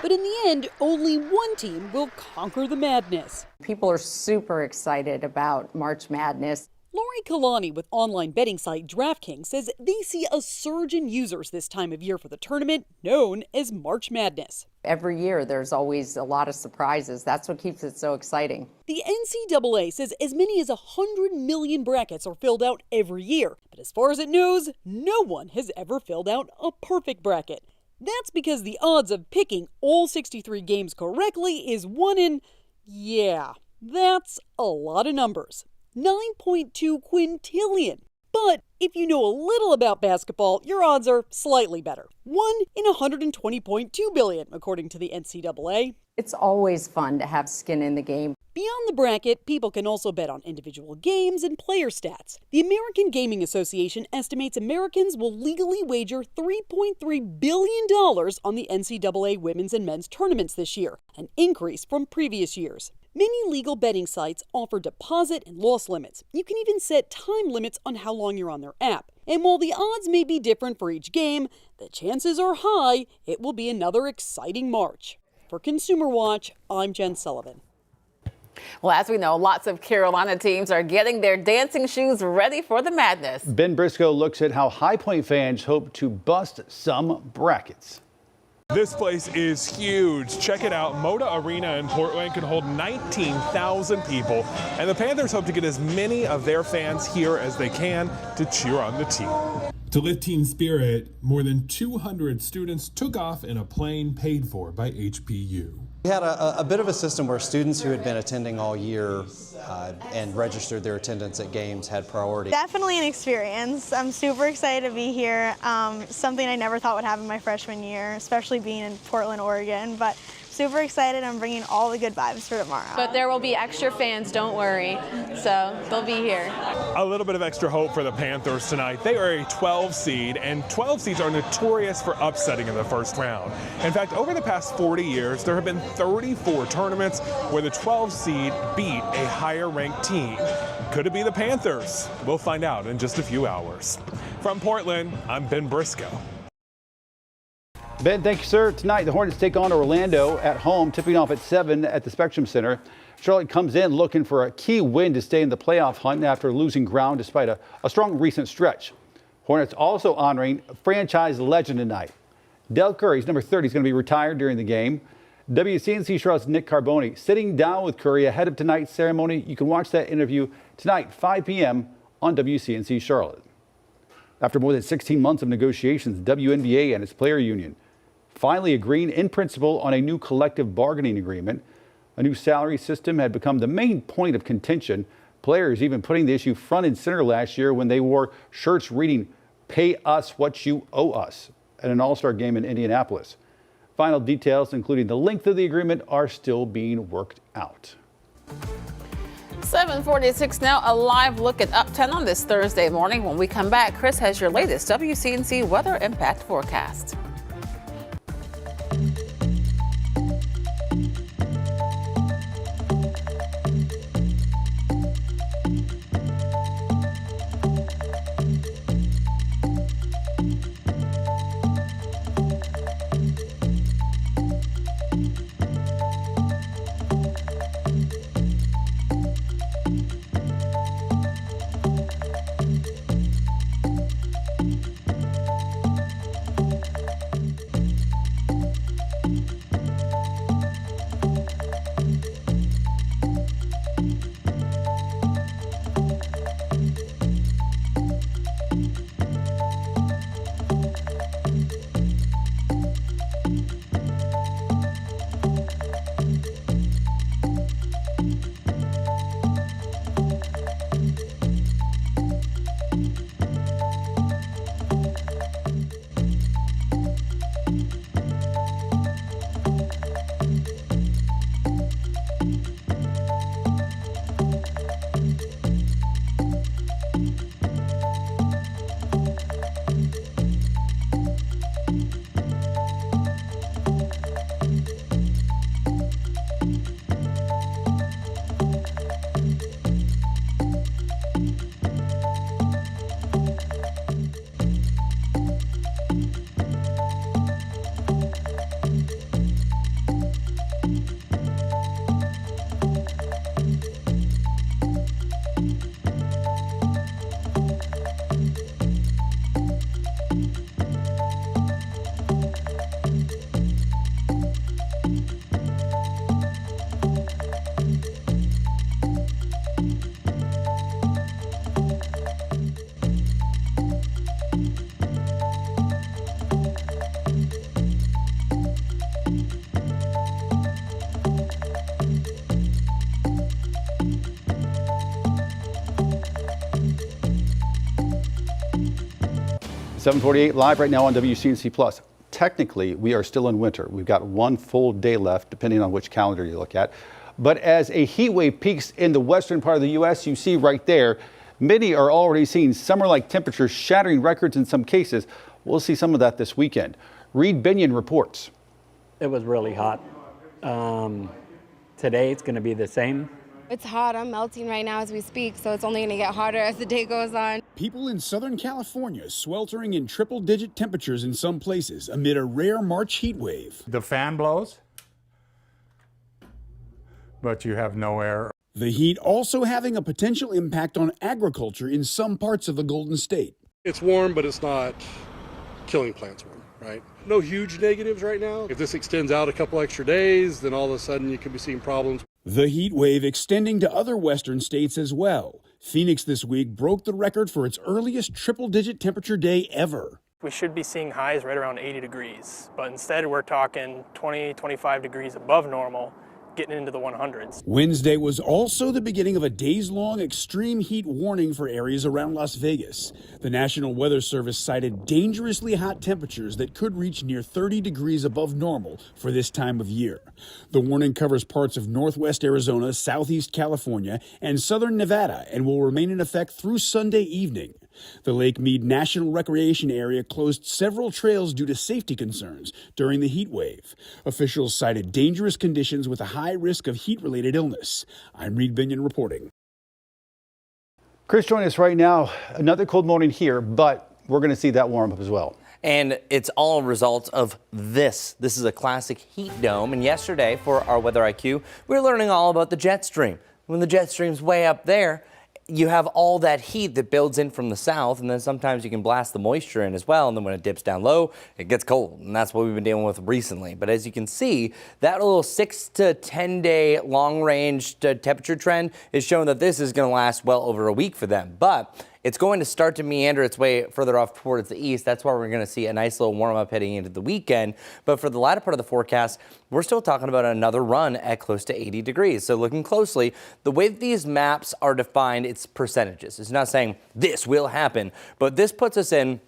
But in the end, only one team will conquer the madness. People are super excited about March Madness. Lori Kalani with online betting site DraftKings says they see a surge in users this time of year for the tournament known as March Madness. Every year there's always a lot of surprises. That's what keeps it so exciting. The NCAA says as many as 100 million brackets are filled out every year. But as far as it knows, no one has ever filled out a perfect bracket. That's because the odds of picking all 63 games correctly is 1 in, yeah, that's a lot of numbers. 9.2 quintillion. But if you know a little about basketball, your odds are slightly better. 1 in 120.2 billion, according to the NCAA. It's always fun to have skin in the game. Beyond the bracket, people can also bet on individual games and player stats. The American Gaming Association estimates Americans will legally wager $3.3 billion on the NCAA women's and men's tournaments this year, an increase from previous years. Many legal betting sites offer deposit and loss limits. You can even set time limits on how long you're on their app. And while the odds may be different for each game, the chances are high it will be another exciting March. For Consumer Watch, I'm Jen Sullivan. Well, as we know, lots of Carolina teams are getting their dancing shoes ready for the madness. Ben Briscoe looks at how High Point fans hope to bust some brackets. This place is huge. Check it out. Moda Arena in Portland can hold 19,000 people, and the Panthers hope to get as many of their fans here as they can to cheer on the team. To lift team spirit, more than 200 students took off in a plane paid for by HPU. We had a bit of a system where students who had been attending all year and registered their attendance at games had priority. Definitely an experience. I'm super excited to be here. Something I never thought would happen my freshman year, especially being in Portland, Oregon. But super excited. I'm bringing all the good vibes for tomorrow. But there will be extra fans, don't worry. So they'll be here. A little bit of extra hope for the Panthers tonight. They are a 12 seed, and 12 seeds are notorious for upsetting in the first round. In fact, over the past 40 years, there have been 34 tournaments where the 12 seed beat a higher ranked team. Could it be the Panthers? We'll find out in just a few hours. From Portland, I'm Ben Briscoe. Ben, thank you, sir. Tonight, the Hornets take on Orlando at home, tipping off at 7 at the Spectrum Center. Charlotte comes in looking for a key win to stay in the playoff hunt after losing ground despite a strong recent stretch. Hornets also honoring a franchise legend tonight. Del Curry's number 30 is going to be retired during the game. WCNC Charlotte's Nick Carboni sitting down with Curry ahead of tonight's ceremony. You can watch that interview tonight, 5 p.m. on WCNC Charlotte. After more than 16 months of negotiations, the WNBA and its player union finally agreeing in principle on a new collective bargaining agreement. A new salary system had become the main point of contention. Players even putting the issue front and center last year when they wore shirts reading, "Pay us what you owe us," at an all-star game in Indianapolis. Final details, including the length of the agreement, are still being worked out. 7:46 now, a live look at Uptown on this Thursday morning. When we come back, Chris has your latest WCNC weather impact forecast. 7:48 live right now on WCNC Plus. Technically, we are still in winter. We've got one full day left, depending on which calendar you look at. But as a heat wave peaks in the western part of the U.S., you see right there, many are already seeing summer-like temperatures shattering records in some cases. We'll see some of that this weekend. Reed Binion reports. It was really hot. Today it's going to be the same. It's hot. I'm melting right now as we speak, so it's only going to get hotter as the day goes on. People in Southern California sweltering in triple-digit temperatures in some places amid a rare March heat wave. The fan blows, but you have no air. The heat also having a potential impact on agriculture in some parts of the Golden State. It's warm, but it's not killing plants warm, right? No huge negatives right now. If this extends out a couple extra days, then all of a sudden you could be seeing problems. The heat wave extending to other western states as well. Phoenix this week broke the record for its earliest triple-digit temperature day ever. We should be seeing highs right around 80 degrees, but instead we're talking 20, 25 degrees above normal, getting into the 100s. Wednesday was also the beginning of a days-long extreme heat warning for areas around Las Vegas. The National Weather Service cited dangerously hot temperatures that could reach near 30 degrees above normal for this time of year. The warning covers parts of northwest Arizona, southeast California, and southern Nevada and will remain in effect through Sunday evening. The Lake Mead National Recreation Area closed several trails due to safety concerns during the heat wave. Officials cited dangerous conditions with a high risk of heat-related illness. I'm Reed Binion reporting. Chris, join us right now. Another cold morning here, but we're going to see that warm up as well. And it's all a result of this. This is a classic heat dome. And yesterday, for our Weather IQ, we were learning all about the jet stream. When the jet stream's way up there, you have all that heat that builds in from the south, and then sometimes you can blast the moisture in as well, and then when it dips down low, it gets cold, and that's what we've been dealing with recently. But as you can see, that little 6 to 10 day long-range temperature trend is showing that this is going to last well over a week for them. But it's going to start to meander its way further off towards the east. That's why we're going to see a nice little warm up heading into the weekend. But for the latter part of the forecast, we're still talking about another run at close to 80 degrees. So looking closely, the way these maps are defined, it's percentages. It's not saying this will happen, but this puts us in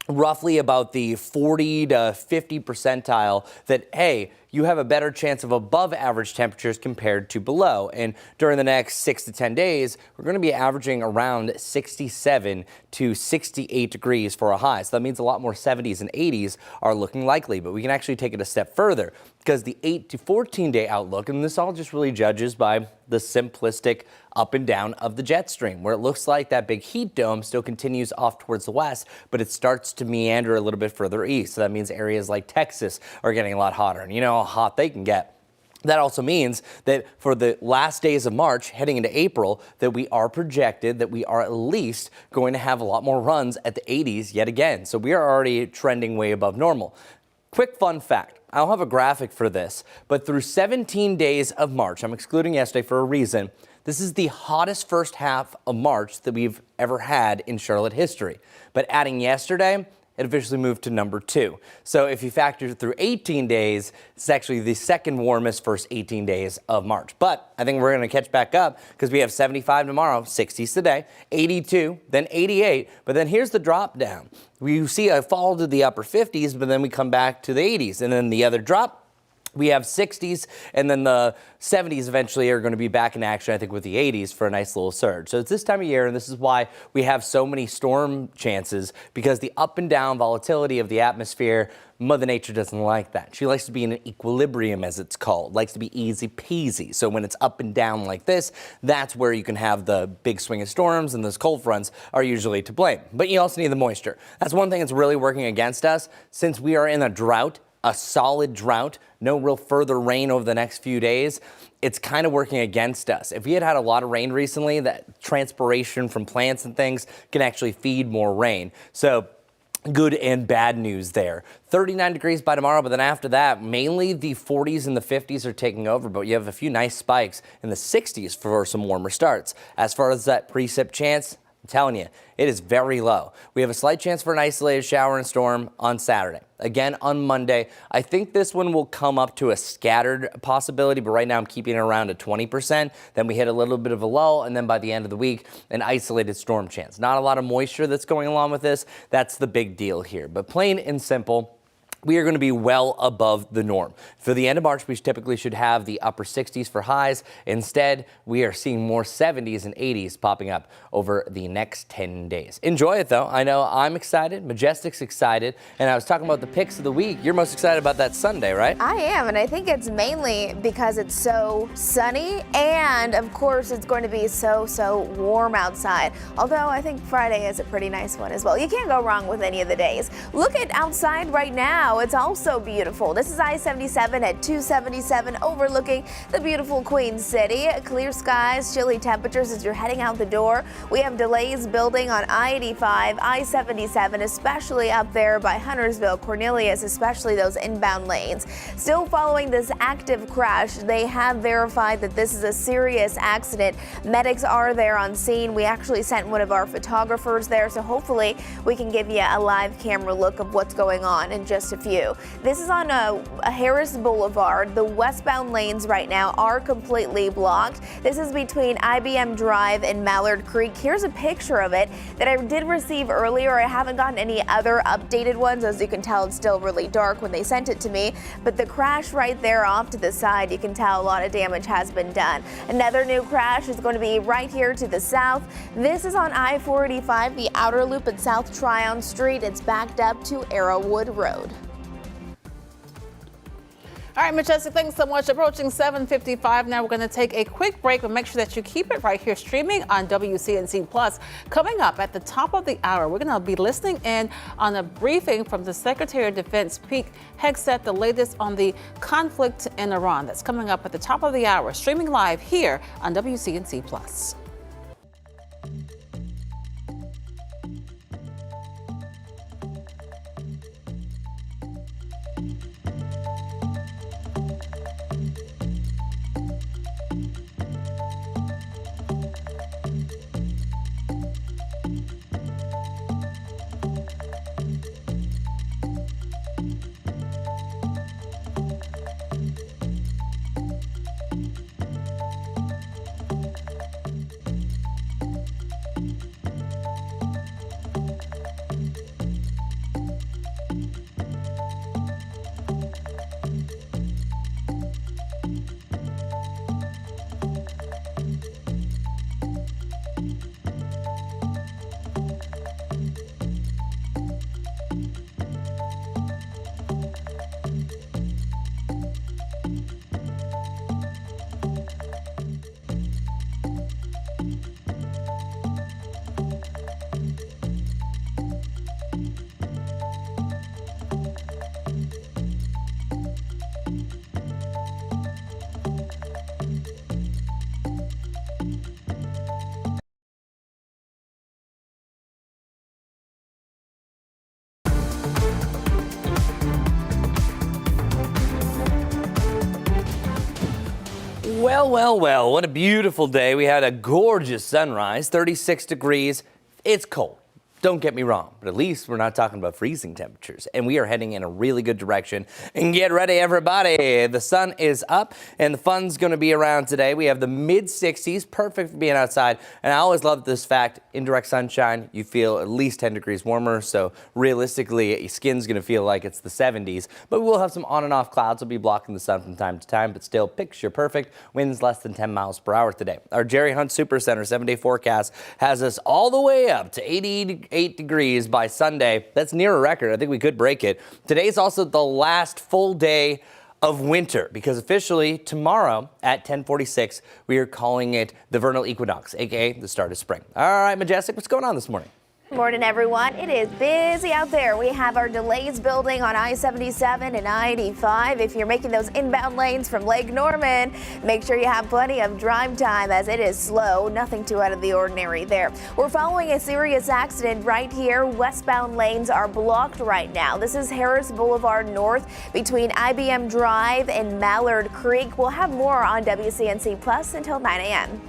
roughly about the 40 to 50 percentile that, hey, you have a better chance of above average temperatures compared to below. And during the next 6 to 10 days, we're going to be averaging around 67 to 68 degrees for a high. So that means a lot more 70s and 80s are looking likely. But we can actually take it a step further because the 8 to 14 day outlook, and this all just really judges by the simplistic up and down of the jet stream, where it looks like that big heat dome still continues off towards the west, but it starts to meander a little bit further east. So that means areas like Texas are getting a lot hotter. And you know how hot they can get. That also means that for the last days of March, heading into April, that we are projected that we are at least going to have a lot more runs at the 80s yet again. So we are already trending way above normal. Quick fun fact. I don't have a graphic for this, but through 17 days of March, I'm excluding yesterday for a reason, this is the hottest first half of March that we've ever had in Charlotte history. But adding yesterday, it officially moved to number 2. So if you factor through 18 days, it's actually the second warmest first 18 days of March. But I think we're going to catch back up because we have 75 tomorrow, 60s today, 82, then 88. But then here's the drop down. We see a fall to the upper 50s, but then we come back to the 80s. And then the other drop, we have 60s, and then the 70s eventually are going to be back in action, I think, with the 80s for a nice little surge. So it's this time of year, and this is why we have so many storm chances, because the up and down volatility of the atmosphere, Mother Nature doesn't like that. She likes to be in an equilibrium, as it's called, likes to be easy peasy. So when it's up and down like this, that's where you can have the big swing of storms, and those cold fronts are usually to blame. But you also need the moisture. That's one thing that's really working against us. Since we are in a drought, a solid drought, no real further rain over the next few days, it's kind of working against us. If we had had a lot of rain recently, that transpiration from plants and things can actually feed more rain. So good and bad news there. 39 degrees by tomorrow, but then after that, mainly the 40s and the 50s are taking over, but you have a few nice spikes in the 60s for some warmer starts. As far as that precip chance, I'm telling you, it is very low. We have a slight chance for an isolated shower and storm on Saturday. Again, on Monday, I think this one will come up to a scattered possibility, but right now I'm keeping it around at 20%. Then we hit a little bit of a lull, and then by the end of the week, an isolated storm chance. Not a lot of moisture that's going along with this. That's the big deal here. But plain and simple, we are going to be well above the norm. For the end of March, we typically should have the upper 60s for highs. Instead, we are seeing more 70s and 80s popping up over the next 10 days. Enjoy it, though. I know I'm excited. Majestic's excited. And I was talking about the picks of the week. You're most excited about that Sunday, right? I am, and I think it's mainly because it's so sunny, and of course it's going to be so warm outside. Although I think Friday is a pretty nice one as well. You can't go wrong with any of the days. Look at outside right now. It's also beautiful. This is I-77 at 277 overlooking the beautiful Queen City. Clear skies, chilly temperatures as you're heading out the door. We have delays building on I-85, I-77, especially up there by Huntersville, Cornelius, especially those inbound lanes. Still following this active crash, they have verified that this is a serious accident. Medics are there on scene. We actually sent one of our photographers there, so hopefully we can give you a live camera look of what's going on in just a few. This is on a Harris Boulevard. The westbound lanes right now are completely blocked. This is between IBM Drive and Mallard Creek. Here's a picture of it that I did receive earlier. I haven't gotten any other updated ones. As you can tell, it's still really dark when they sent it to me. But the crash right there off to the side, you can tell a lot of damage has been done. Another new crash is going to be right here to the south. This is on I-485, the outer loop at South Tryon Street. It's backed up to Arrowwood Road. All right, Majestic, thanks so much. Approaching 7:55 now. We're going to take a quick break, but make sure that you keep it right here streaming on WCNC Plus. Coming up at the top of the hour, we're going to be listening in on a briefing from the Secretary of Defense, Pete Hegseth, the latest on the conflict in Iran. That's coming up at the top of the hour, streaming live here on WCNC Plus. Well, what a beautiful day. We had a gorgeous sunrise, 36 degrees. It's cold. Don't get me wrong, but at least we're not talking about freezing temperatures, and we are heading in a really good direction. And get ready, everybody. The sun is up, and the fun's going to be around today. We have the mid-60s, perfect for being outside. And I always love this fact, indirect sunshine, you feel at least 10 degrees warmer, so realistically, your skin's going to feel like it's the 70s. But we will have some on and off clouds. We'll be blocking the sun from time to time, but still picture perfect. Winds less than 10 miles per hour today. Our Jerry Hunt Super Center 7-day forecast has us all the way up to 88 degrees by Sunday. That's near a record. I think we could break it. Today's also the last full day of winter because officially tomorrow at 10:46 we are calling it the vernal equinox, aka the start of spring. All right, Majestic, what's going on this morning? Morning, everyone. It is busy out there. We have our delays building on I-77 and I-85. If you're making those inbound lanes from Lake Norman, make sure you have plenty of drive time as it is slow. Nothing too out of the ordinary there. We're following a serious accident right here. Westbound lanes are blocked right now. This is Harris Boulevard North between IBM Drive and Mallard Creek. We'll have more on WCNC Plus until 9 a.m.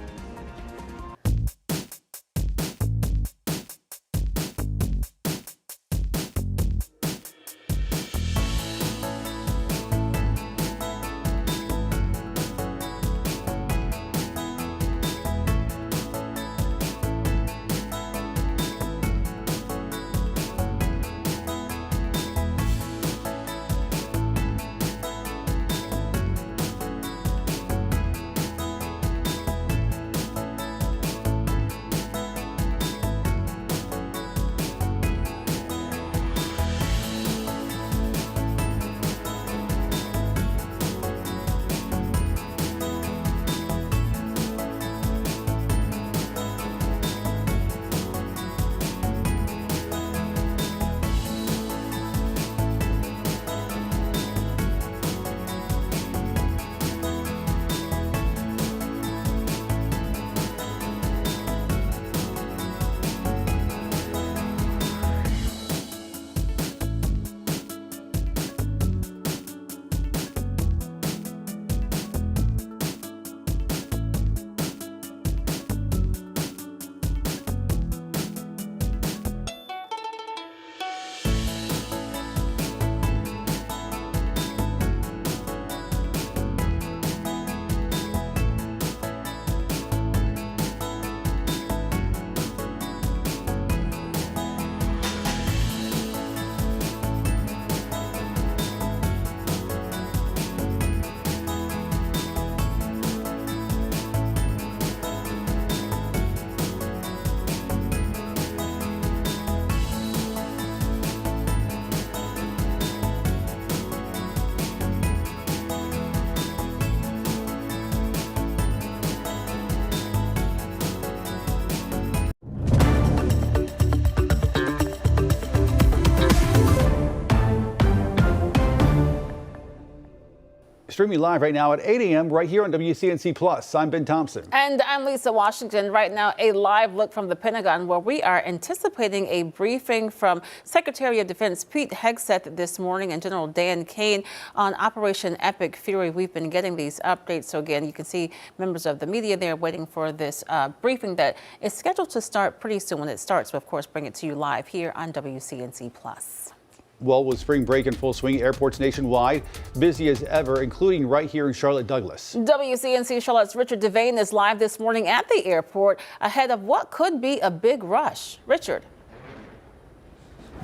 streaming live right now at 8 a.m. right here on WCNC Plus. I'm Ben Thompson. And I'm Lisa Washington. Right now, a live look from the Pentagon where we are anticipating a briefing from Secretary of Defense Pete Hegseth this morning and General Dan Kane on Operation Epic Fury. We've been getting these updates. So again, you can see members of the media there waiting for this briefing that is scheduled to start pretty soon. When it starts, we'll of course bring it to you live here on WCNC Plus. Well, with spring break in full swing, airports nationwide busy as ever, including right here in Charlotte Douglas. WCNC Charlotte's Richard Devane is live this morning at the airport ahead of what could be a big rush. Richard.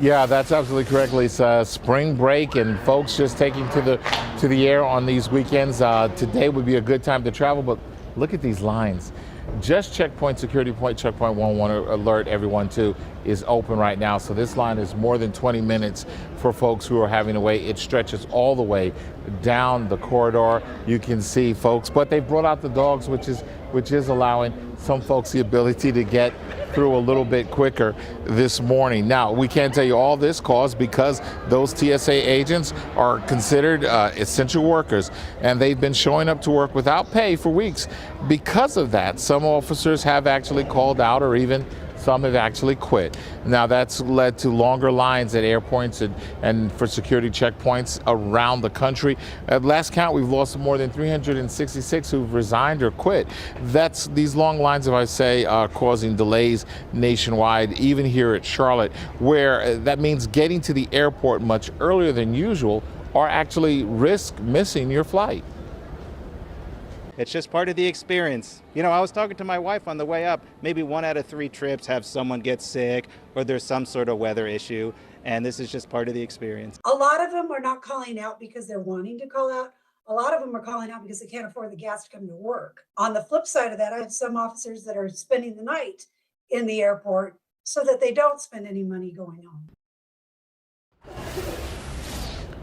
Yeah, that's absolutely correct, Lisa. Spring break and folks just taking to the air on these weekends. Today would be a good time to travel, but look at these lines. Just checkpoint, security point, checkpoint 1, want to alert everyone to, is open right now. So this line is more than 20 minutes for folks who are having to wait. It stretches all the way down the corridor. You can see folks, but they brought out the dogs, which is allowing some folks the ability to get through a little bit quicker this morning. Now, we can't tell you all this cause because those TSA agents are considered essential workers, and they've been showing up to work without pay for weeks. Because of that, some officers have actually called out, or even some have actually quit. Now, that's led to longer lines at airports and for security checkpoints around the country. At last count, we've lost more than 366 who've resigned or quit. These long lines, if I say, are causing delays nationwide, even here at Charlotte, where that means getting to the airport much earlier than usual, or actually risk missing your flight. It's just part of the experience. You know, I was talking to my wife on the way up. Maybe 1 out of 3 trips have someone get sick or there's some sort of weather issue, and this is just part of the experience. A lot of them are not calling out because they're wanting to call out. A lot of them are calling out because they can't afford the gas to come to work. On the flip side of that, I have some officers that are spending the night in the airport so that they don't spend any money going home.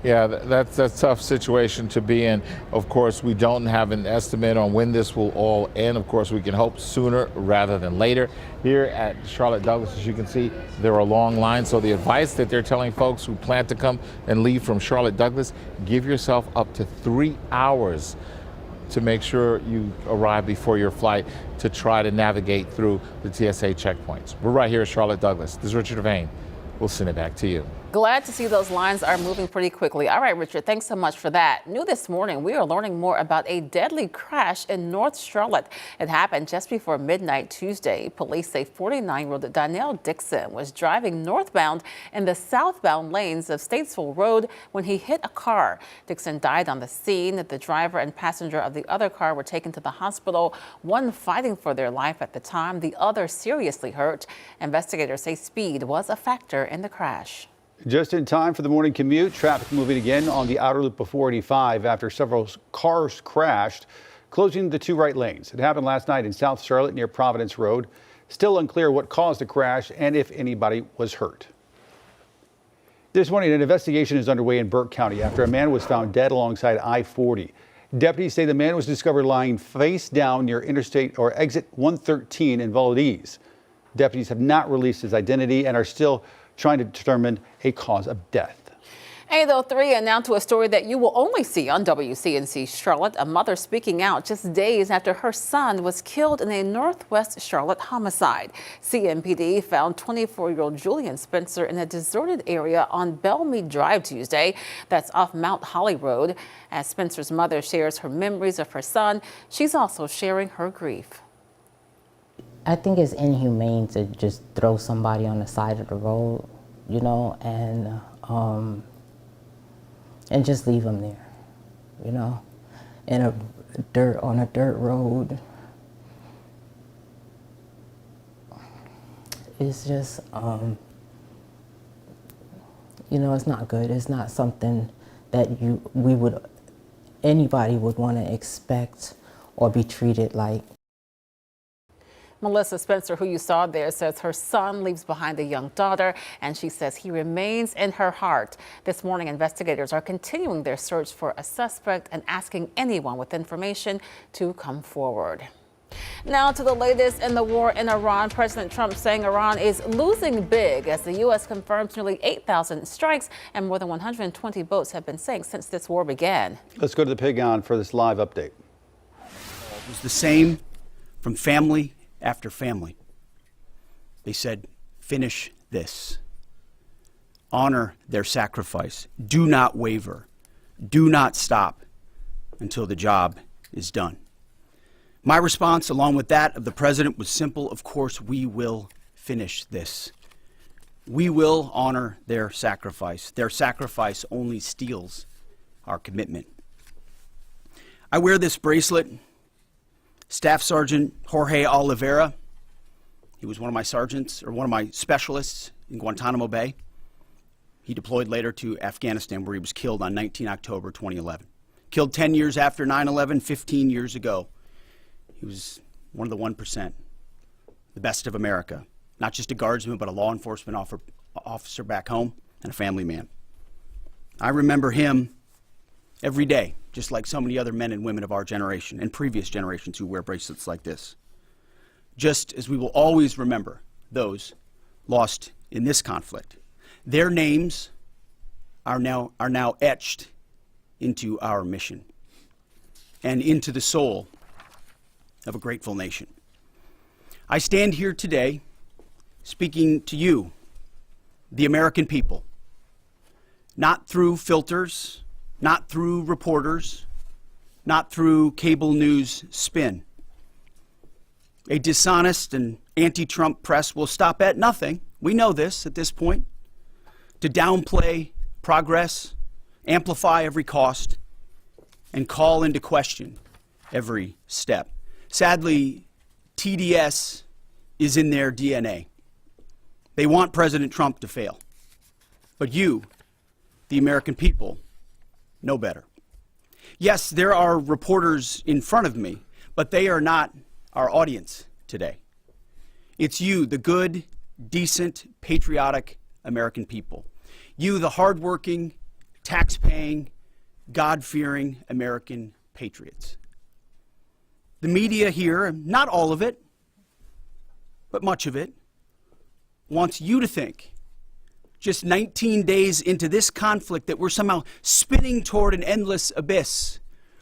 Yeah, that's a tough situation to be in. Of course, we don't have an estimate on when this will all end. Of course, we can hope sooner rather than later. Here at Charlotte Douglas, as you can see, there are long lines. So the advice that they're telling folks who plan to come and leave from Charlotte Douglas, give yourself up to 3 hours to make sure you arrive before your flight to try to navigate through the TSA checkpoints. We're right here at Charlotte Douglas. This is Richard Devane. We'll send it back to you. Glad to see those lines are moving pretty quickly. All right, Richard, thanks so much for that. New this morning, we are learning more about a deadly crash in North Charlotte. It happened just before midnight Tuesday. Police say 49-year-old Donnell Dixon was driving northbound in the southbound lanes of Statesville Road when he hit a car. Dixon died on the scene. The driver and passenger of the other car were taken to the hospital, one fighting for their life at the time, the other seriously hurt. Investigators say speed was a factor in the crash. Just in time for the morning commute, traffic moving again on the outer loop of 485 after several cars crashed, closing the 2 right lanes. It happened last night in South Charlotte near Providence Road. Still unclear what caused the crash and if anybody was hurt. This morning, an investigation is underway in Burke County after a man was found dead alongside I-40. Deputies say the man was discovered lying face down near Interstate or Exit 113 in Valdez. Deputies have not released his identity and are still trying to determine a cause of death. 803 and now to a story that you will only see on WCNC Charlotte. A mother speaking out just days after her son was killed in a Northwest Charlotte homicide. CMPD found 24-year-old Julian Spencer in a deserted area on Bellmead Drive Tuesday. That's off Mount Holly Road. As Spencer's mother shares her memories of her son, she's also sharing her grief. I think it's inhumane to just throw somebody on the side of the road, you know, and just leave them there, you know, on a dirt road. It's just, you know, it's not good. It's not something that anybody would want to expect or be treated like. Melissa Spencer, who you saw there, says her son leaves behind a young daughter, and she says he remains in her heart. This morning, investigators are continuing their search for a suspect and asking anyone with information to come forward. Now to the latest in the war in Iran. President Trump saying Iran is losing big as the U.S. confirms nearly 8,000 strikes and more than 120 boats have been sank since this war began. Let's go to the Pentagon for this live update. It was the same from family after family. They said, finish this. Honor their sacrifice. Do not waver. Do not stop until the job is done. My response, along with that of the president, was simple. Of course, we will finish this. We will honor their sacrifice. Their sacrifice only steals our commitment. I wear this bracelet. Staff Sergeant Jorge Oliveira, he was one of my sergeants, or one of my specialists in Guantanamo Bay. He deployed later to Afghanistan, where he was killed on 19 October 2011. Killed 10 years after 9/11, 15 years ago. He was one of the 1%, the best of America. Not just a guardsman, but a law enforcement officer back home and a family man. I remember him every day, just like so many other men and women of our generation and previous generations who wear bracelets like this. Just as we will always remember those lost in this conflict. Their names are now etched into our mission and into the soul of a grateful nation. I stand here today speaking to you, the American people, not through filters, not through reporters, not through cable news spin. A dishonest and anti-Trump press will stop at nothing, we know this at this point, to downplay progress, amplify every cost, and call into question every step. Sadly, TDS is in their DNA. They want President Trump to fail. But you, the American people, know better. Yes, there are reporters in front of me, but they are not our audience today. It's you, the good, decent, patriotic American people. You, the hardworking, tax-paying, God-fearing American patriots. The media here, not all of it, but much of it, wants you to think, just 19 days into this conflict, that we're somehow spinning toward an endless abyss,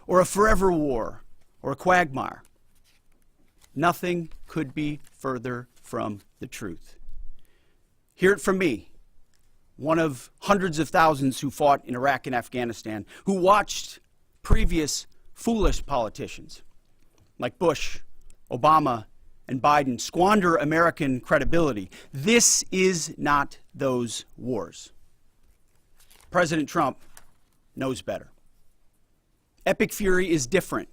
or a forever war, or a quagmire. Nothing could be further from the truth. Hear it from me, one of hundreds of thousands who fought in Iraq and Afghanistan, who watched previous foolish politicians like Bush, Obama, and Biden squander American credibility. This is not those wars. President Trump knows better. Epic fury is different.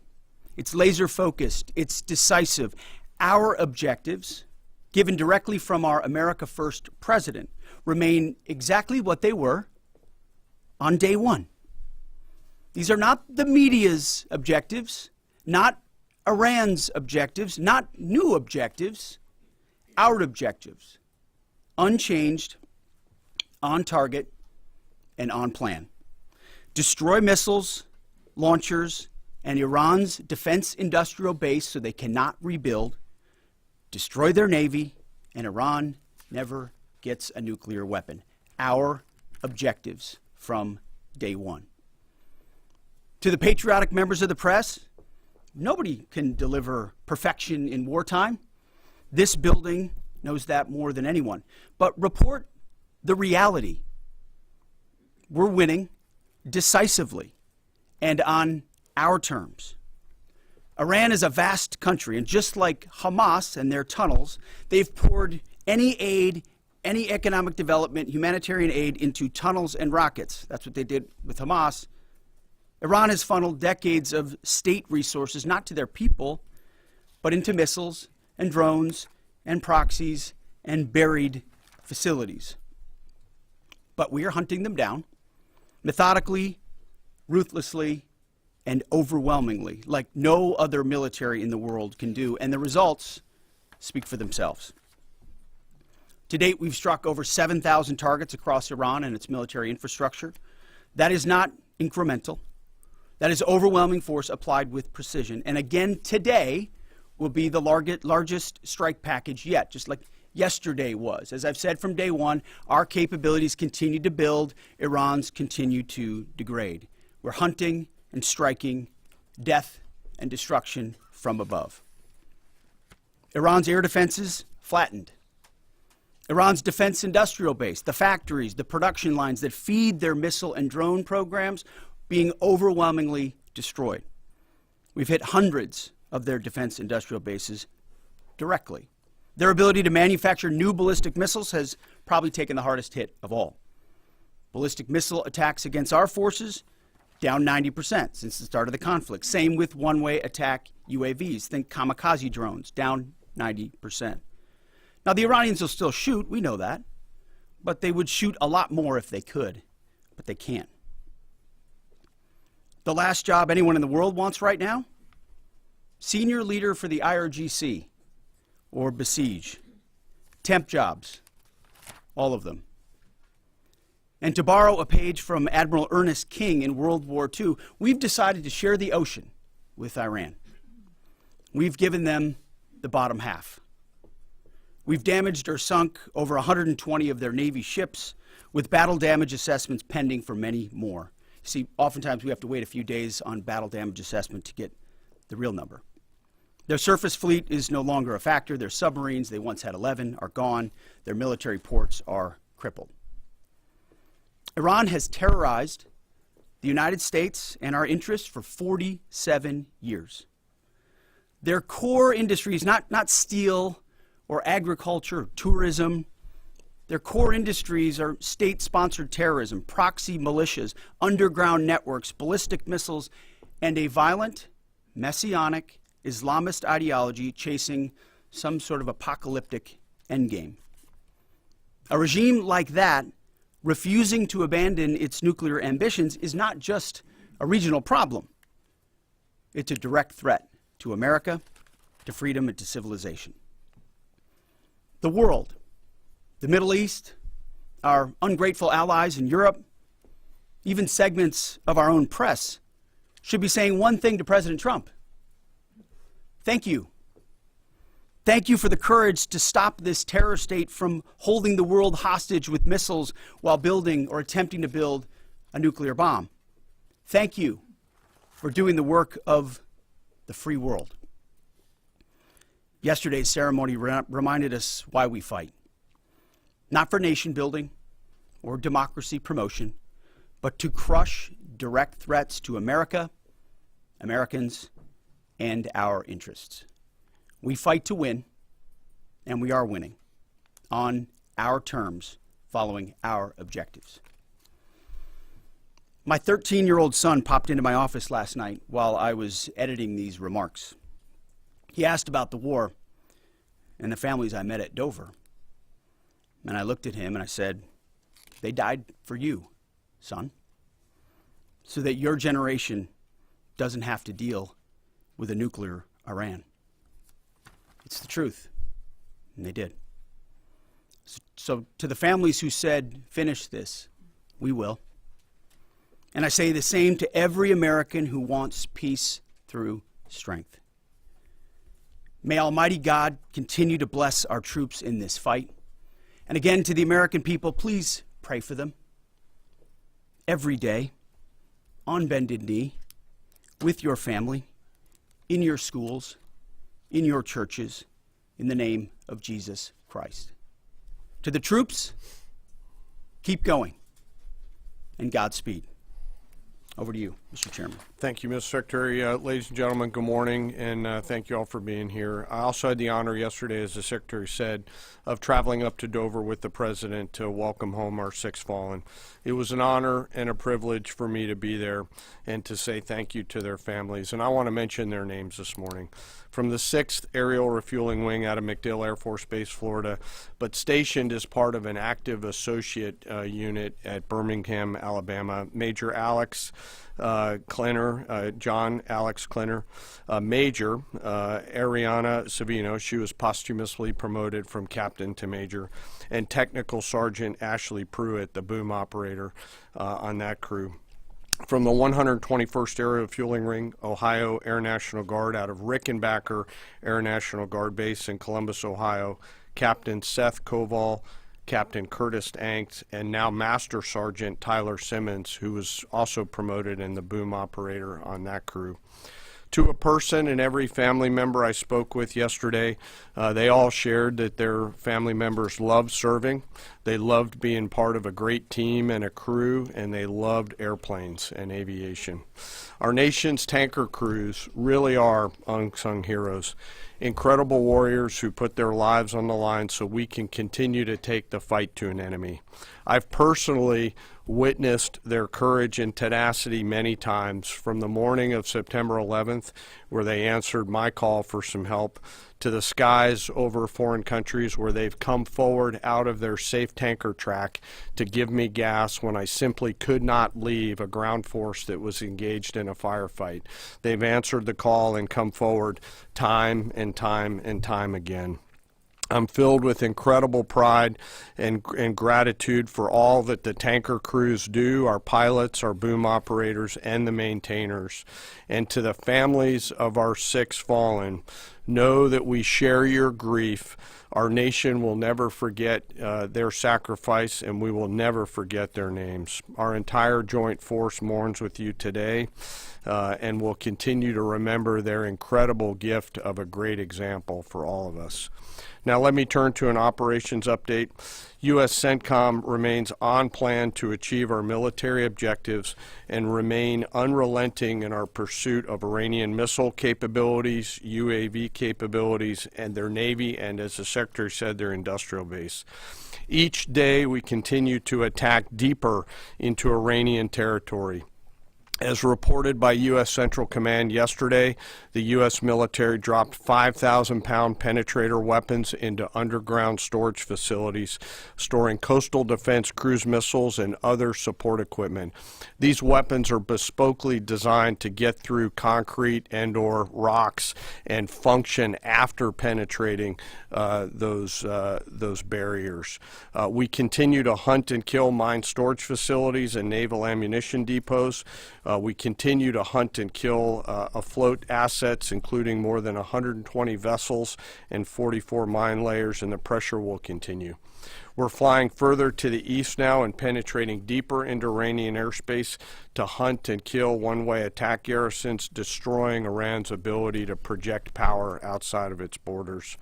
It's laser focused. It's decisive. Our objectives, given directly from our America First president, remain exactly what they were on day one. These are not the media's objectives, not Iran's objectives, not new objectives, our objectives, unchanged, on target, and on plan. Destroy missiles, launchers, and Iran's defense industrial base so they cannot rebuild. Destroy their navy, and Iran never gets a nuclear weapon. Our objectives from day one. To the patriotic members of the press, nobody can deliver perfection in wartime. This building knows that more than anyone. But report the reality. We're winning decisively and on our terms. Iran is a vast country, and just like Hamas and their tunnels, they've poured any aid, any economic development, humanitarian aid into tunnels and rockets. That's what they did with Hamas. Iran has funneled decades of state resources, not to their people, but into missiles and drones and proxies and buried facilities. But we are hunting them down, methodically, ruthlessly, and overwhelmingly, like no other military in the world can do, and the results speak for themselves. To date, we've struck over 7,000 targets across Iran and its military infrastructure. That is not incremental. That is overwhelming force applied with precision. And again, today, will be the largest strike package yet, just like yesterday was. As I've said from day one, our capabilities continue to build, Iran's continue to degrade. We're hunting and striking death and destruction from above. Iran's air defenses flattened. Iran's defense industrial base, the factories, the production lines that feed their missile and drone programs, being overwhelmingly destroyed. We've hit hundreds of their defense industrial bases directly. Their ability to manufacture new ballistic missiles has probably taken the hardest hit of all. Ballistic missile attacks against our forces, down 90% since the start of the conflict. Same with one-way attack UAVs. Think kamikaze drones, down 90%. Now, the Iranians will still shoot, we know that, but they would shoot a lot more if they could, but they can't. The last job anyone in the world wants right now? Senior leader for the IRGC, or Besiege. Temp jobs, all of them. And to borrow a page from Admiral Ernest King in World War II, we've decided to share the ocean with Iran. We've given them the bottom half. We've damaged or sunk over 120 of their Navy ships, with battle damage assessments pending for many more. See, oftentimes we have to wait a few days on battle damage assessment to get the real number. Their surface fleet is no longer a factor. Their submarines, they once had 11, are gone. Their military ports are crippled. Iran has terrorized the United States and our interests for 47 years. Their core industries, not steel or agriculture or tourism, their core industries are state-sponsored terrorism, proxy militias, underground networks, ballistic missiles, and a violent, messianic, Islamist ideology chasing some sort of apocalyptic endgame. A regime like that, refusing to abandon its nuclear ambitions, is not just a regional problem. It's a direct threat to America, to freedom, and to civilization. The world, the Middle East, our ungrateful allies in Europe, even segments of our own press, should be saying one thing to President Trump. Thank you. Thank you for the courage to stop this terror state from holding the world hostage with missiles while building or attempting to build a nuclear bomb. Thank you for doing the work of the free world. Yesterday's ceremony reminded us why we fight. Not for nation building or democracy promotion, but to crush direct threats to America, Americans, and our interests. We fight to win, and we are winning on our terms, following our objectives. My 13-year-old son popped into my office last night while I was editing these remarks. He asked about the war and the families I met at Dover. And I looked at him and I said, they died for you, son, so that your generation doesn't have to deal with a nuclear Iran. It's the truth, and they did. So to the families who said, finish this, we will. And I say the same to every American who wants peace through strength. May Almighty God continue to bless our troops in this fight. And again, to the American people, please pray for them. Every day, on bended knee, with your family, in your schools, in your churches, in the name of Jesus Christ. To the troops, keep going, and Godspeed. Over to you, Mr. Chairman. Thank you, Mr. Secretary. Ladies and gentlemen, good morning, and thank you all for being here. I also had the honor yesterday, as the Secretary said, of traveling up to Dover with the President to welcome home our 6 fallen. It was an honor and a privilege for me to be there and to say thank you to their families. And I want to mention their names this morning. From the 6th Aerial Refueling Wing out of MacDill Air Force Base, Florida, but stationed as part of an active associate unit at Birmingham, Alabama, Major Alex Klenner, John Alex Klenner, Major Ariana Savino, she was posthumously promoted from captain to major, and Technical Sergeant Ashley Pruitt, the boom operator on that crew. From the 121st Aerial Fueling Ring, Ohio Air National Guard out of Rickenbacker Air National Guard Base in Columbus, Ohio, Captain Seth Koval, Captain Curtis Anks, and now Master Sergeant Tyler Simmons, who was also promoted in the boom operator on that crew. To a person and every family member I spoke with yesterday, they all shared that their family members loved serving, they loved being part of a great team and a crew, and they loved airplanes and aviation. Our nation's tanker crews really are unsung heroes, incredible warriors who put their lives on the line so we can continue to take the fight to an enemy. I've personally witnessed their courage and tenacity many times, from the morning of September 11th, where they answered my call for some help, to the skies over foreign countries where they've come forward out of their safe tanker track to give me gas when I simply could not leave a ground force that was engaged in a firefight. They've answered the call and come forward time and time and time again. I'm filled with incredible pride and gratitude for all that the tanker crews do, our pilots, our boom operators, and the maintainers. And to the families of our 6 fallen, know that we share your grief. Our nation will never forget their sacrifice, and we will never forget their names. Our entire joint force mourns with you today, and will continue to remember their incredible gift of a great example for all of us. Now let me turn to an operations update. U.S. CENTCOM remains on plan to achieve our military objectives and remain unrelenting in our pursuit of Iranian missile capabilities, UAV capabilities, and their Navy, and as the Secretary said, their industrial base. Each day we continue to attack deeper into Iranian territory. As reported by U.S. Central Command yesterday, the U.S. military dropped 5,000-pound penetrator weapons into underground storage facilities, storing coastal defense cruise missiles and other support equipment. These weapons are bespokely designed to get through concrete and/or rocks and function after penetrating those barriers. We continue to hunt and kill mine storage facilities and naval ammunition depots. We continue to hunt and kill afloat assets, including more than 120 vessels and 44 mine layers, and the pressure will continue. We're flying further to the east now and penetrating deeper into Iranian airspace to hunt and kill one-way attack garrisons, destroying Iran's ability to project power outside of its borders.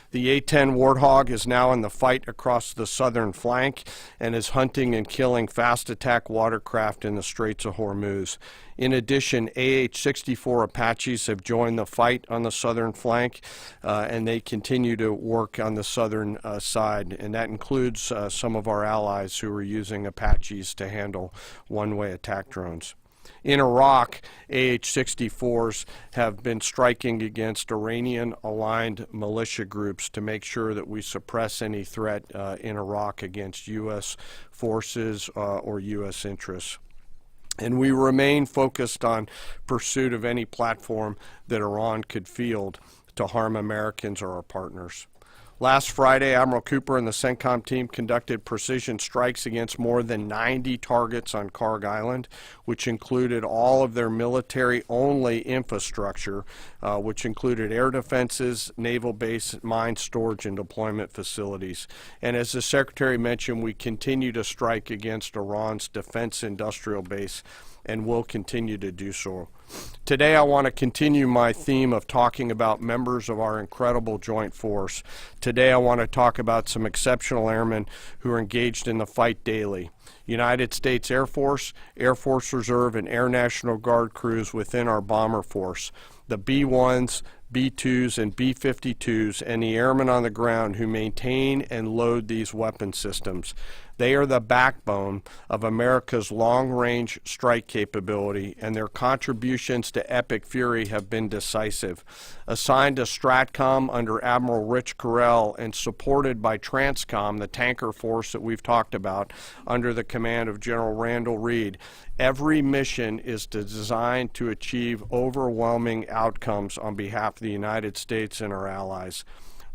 The A-10 Warthog is now in the fight across the southern flank and is hunting and killing fast attack watercraft in the Straits of Hormuz. In addition, AH-64 Apaches have joined the fight on the southern flank, and they continue to work on the southern side, and that includes some of our allies who are using Apaches to handle one-way attack drones. In Iraq, AH-64s have been striking against Iranian-aligned militia groups to make sure that we suppress any threat in Iraq against U.S. forces or U.S. interests. And we remain focused on pursuit of any platform that Iran could field to harm Americans or our partners. Last Friday, Admiral Cooper and the CENTCOM team conducted precision strikes against more than 90 targets on Karg Island, which included all of their military-only infrastructure, which included air defenses, naval base, mine storage, and deployment facilities. And as the Secretary mentioned, we continue to strike against Iran's defense industrial base and will continue to do so. Today I want to continue my theme of talking about members of our incredible joint force. Today I want to talk about some exceptional airmen who are engaged in the fight daily. United States Air Force, Air Force Reserve, and Air National Guard crews within our bomber force. The B-1s, B-2s, and B-52s, and the airmen on the ground who maintain and load these weapon systems. They are the backbone of America's long-range strike capability, and their contributions to Epic Fury have been decisive. Assigned to STRATCOM under Admiral Rich Carrell and supported by TRANSCOM, the tanker force that we've talked about, under the command of General Randall Reed, every mission is designed to achieve overwhelming outcomes on behalf of the United States and our allies.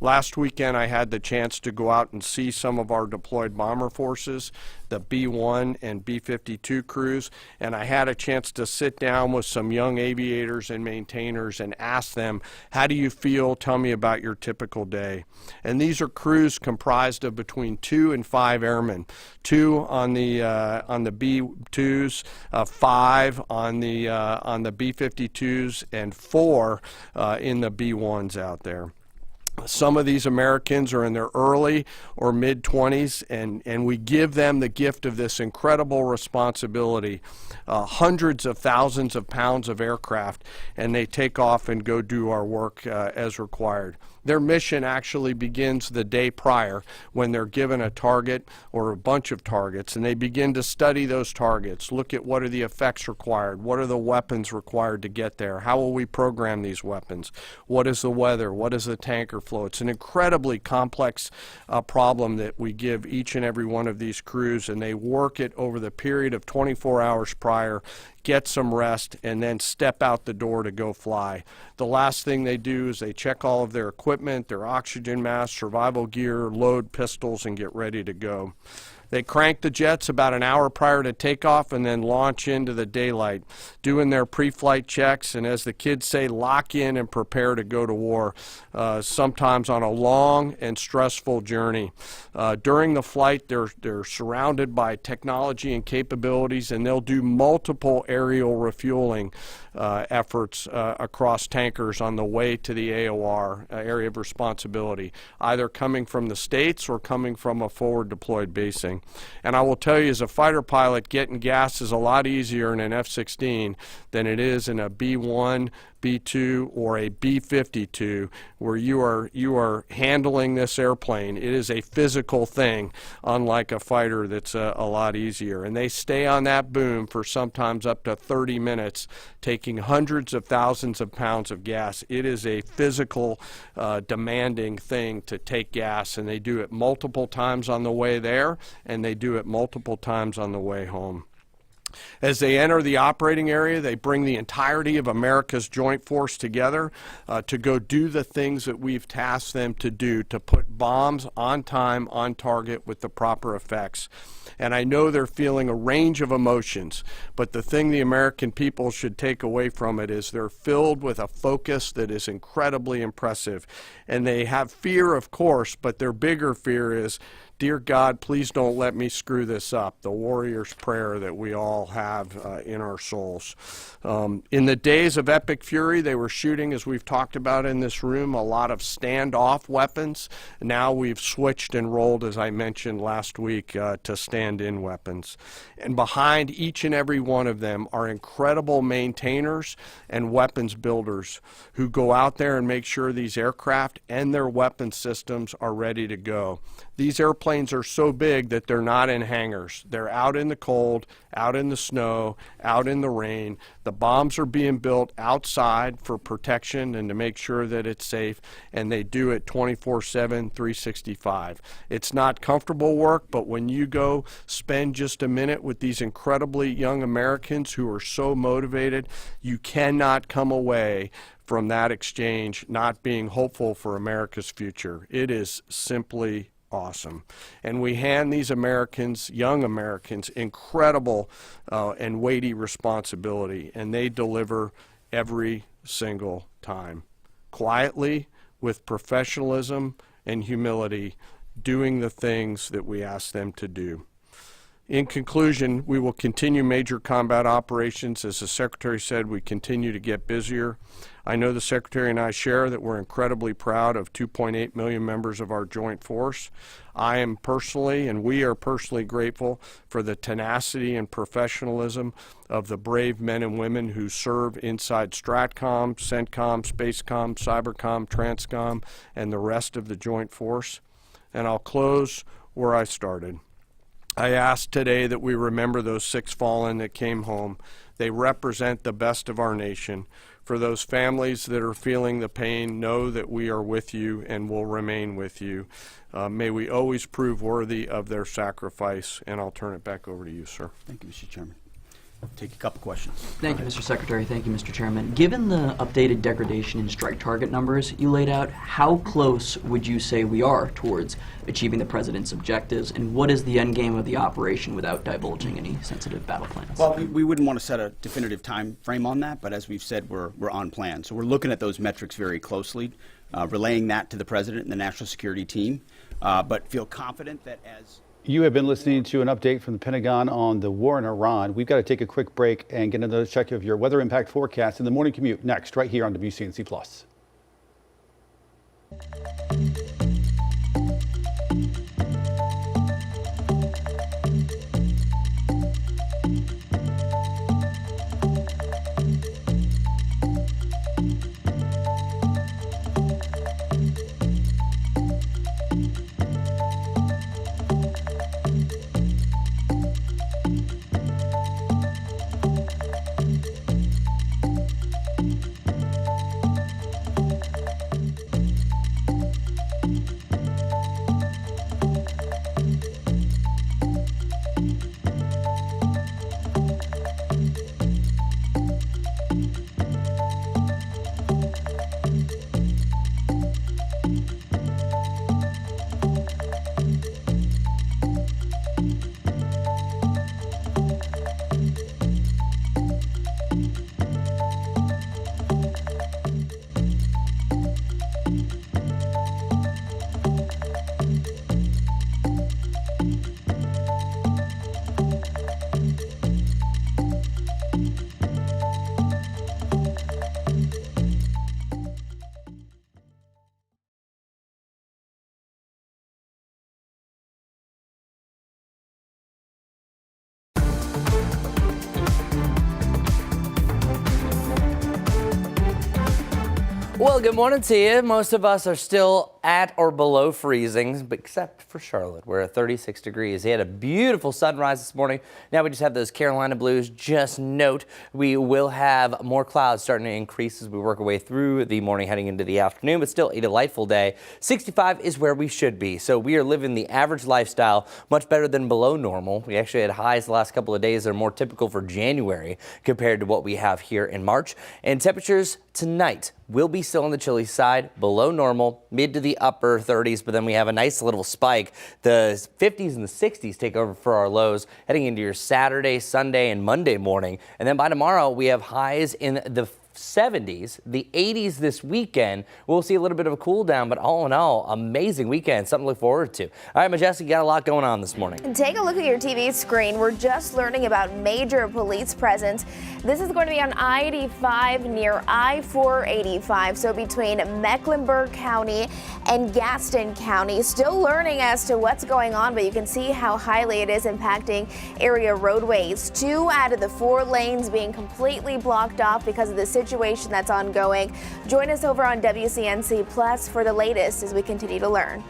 Last weekend, I had the chance to go out and see some of our deployed bomber forces, the B-1 and B-52 crews, and I had a chance to sit down with some young aviators and maintainers and ask them, how do you feel? Tell me about your typical day. And these are crews comprised of between 2 and 5 airmen, 2 on the B-2s, 5 on the B-52s, and 4 in the B-1s out there. Some of these Americans are in their early or mid-20s, and we give them the gift of this incredible responsibility, hundreds of thousands of pounds of aircraft, and they take off and go do our work as required. Their mission actually begins the day prior when they're given a target or a bunch of targets, and they begin to study those targets, look at what are the effects required, what are the weapons required to get there, how will we program these weapons, what is the weather, what is the tanker flow. It's an incredibly complex problem that we give each and every one of these crews, and they work it over the period of 24 hours prior, get some rest, and then step out the door to go fly. The last thing they do is they check all of their equipment, their oxygen mask, survival gear, load pistols, and get ready to go. They crank the jets about an hour prior to takeoff and then launch into the daylight, doing their pre-flight checks, and as the kids say, lock in and prepare to go to war, sometimes on a long and stressful journey. During the flight, they're surrounded by technology and capabilities, and they'll do multiple aerial refueling efforts across tankers on the way to the AOR, area of responsibility, either coming from the States or coming from a forward deployed basing. And I will tell you, as a fighter pilot, getting gas is a lot easier in an F-16 than it is in a B-1, B-2, or a B-52, where you are handling this airplane. It is a physical thing, unlike a fighter that's a lot easier. And they stay on that boom for sometimes up to 30 minutes, taking hundreds of thousands of pounds of gas. It is a physical, demanding thing to take gas, and they do it multiple times on the way there, and they do it multiple times on the way home. As they enter the operating area, they bring the entirety of America's joint force together to go do the things that we've tasked them to do, to put bombs on time, on target, with the proper effects. And I know they're feeling a range of emotions, but the thing the American people should take away from it is they're filled with a focus that is incredibly impressive. And they have fear, of course, but their bigger fear is, dear God, please don't let me screw this up, the warrior's prayer that we all have in our souls. In the days of epic fury, they were shooting, as we've talked about in this room, a lot of standoff weapons. Now we've switched and rolled, as I mentioned last week, to stand-in weapons. And behind each and every one of them are incredible maintainers and weapons builders who go out there and make sure these aircraft and their weapon systems are ready to go. These airplanes are so big that they're not in hangars. They're out in the cold, out in the snow, out in the rain. The bombs are being built outside for protection and to make sure that it's safe, and they do it 24/7, 365. It's not comfortable work, but when you go spend just a minute with these incredibly young Americans who are so motivated, you cannot come away from that exchange not being hopeful for America's future. It is simply awesome. And we hand these Americans, young Americans, incredible and weighty responsibility, and they deliver every single time. Quietly, with professionalism and humility, doing the things that we ask them to do. In conclusion, we will continue major combat operations. As the Secretary said, we continue to get busier. I know the Secretary and I share that we're incredibly proud of 2.8 million members of our joint force. I am personally, and we are personally grateful for the tenacity and professionalism of the brave men and women who serve inside STRATCOM, CENTCOM, SPACECOM, CYBERCOM, TRANSCOM, and the rest of the joint force. And I'll close where I started. I ask today that we remember those 6 fallen that came home. They represent the best of our nation. For those families that are feeling the pain, know that we are with you and will remain with you. May we always prove worthy of their sacrifice. And I'll turn it back over to you, sir. Thank you, Mr. Chairman. take a couple questions. Thank you, Mr. Secretary. Thank you, Mr. Chairman. Given the updated degradation and strike target numbers you laid out, how close would you say we are towards achieving the President's objectives, and what is the end game of the operation without divulging any sensitive battle plans? Well, we wouldn't want to set a definitive time frame on that, but as we've said, we're on plan. So we're looking at those metrics very closely, relaying that to the President and the National Security team, but feel confident that as... You have been listening to an update from the Pentagon on the war in Iran. We've got to take a quick break and get another check of your weather impact forecast in the morning commute next, right here on WCNC Plus. Well, good morning to you. Most of us are still at or below freezing, but except for Charlotte. We're at 36 degrees. We had a beautiful sunrise this morning. Now we just have those Carolina blues. Just note, we will have more clouds starting to increase as we work our way through the morning heading into the afternoon, but still a delightful day. 65 is where we should be. So we are living the average lifestyle, much better than below normal. We actually had highs the last couple of days that are more typical for January compared to what we have here in March. And temperatures tonight will be still on the chilly side, below normal, mid to the upper 30s, but then we have a nice little spike. The 50s and the 60s take over for our lows heading into your Saturday, Sunday, and Monday morning. And then by tomorrow, we have highs in the 70s, the 80s this weekend. We'll see a little bit of a cool down, but all in all, amazing weekend, something to look forward to. All right, Majestic, you got a lot going on this morning. Take a look at your TV screen. We're just learning about major police presence. This is going to be on I-85 near I-485, so between Mecklenburg County and Gaston County. Still learning as to what's going on, but you can see how highly it is impacting area roadways. 2 out of the 4 lanes being completely blocked off because of the situation that's ongoing. Join us over on WCNC Plus for the latest as we continue to learn.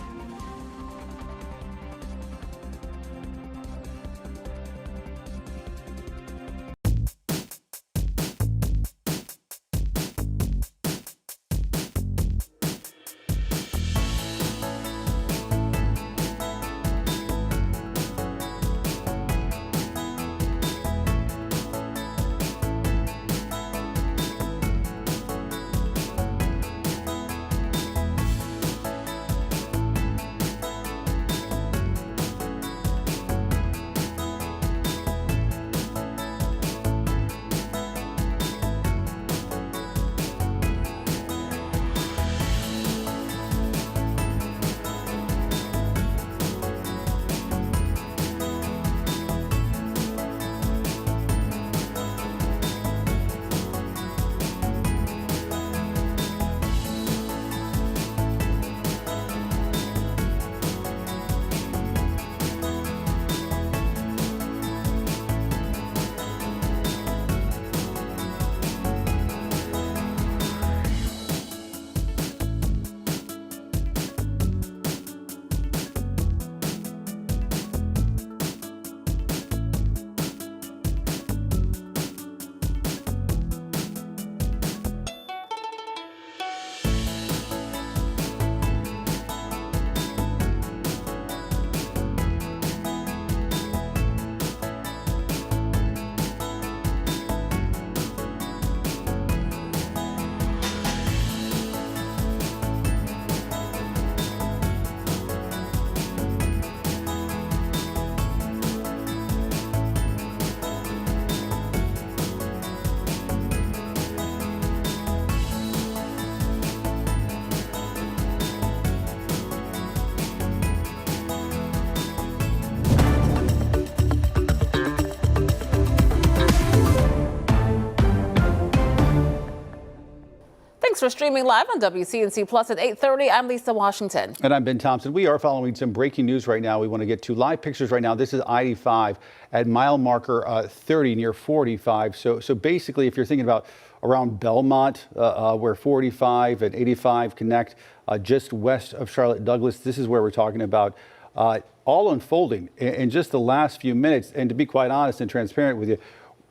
Thanks for streaming live on WCNC Plus at 8:30. I'm Lisa Washington. And I'm Ben Thompson. We are following some breaking news right now. We want to get to live pictures right now. This is I-85 at mile marker 30 near 45. So basically, if you're thinking about around Belmont, where 45 and 85 connect, just west of Charlotte Douglas, this is where we're talking about. All unfolding in just the last few minutes. And to be quite honest and transparent with you,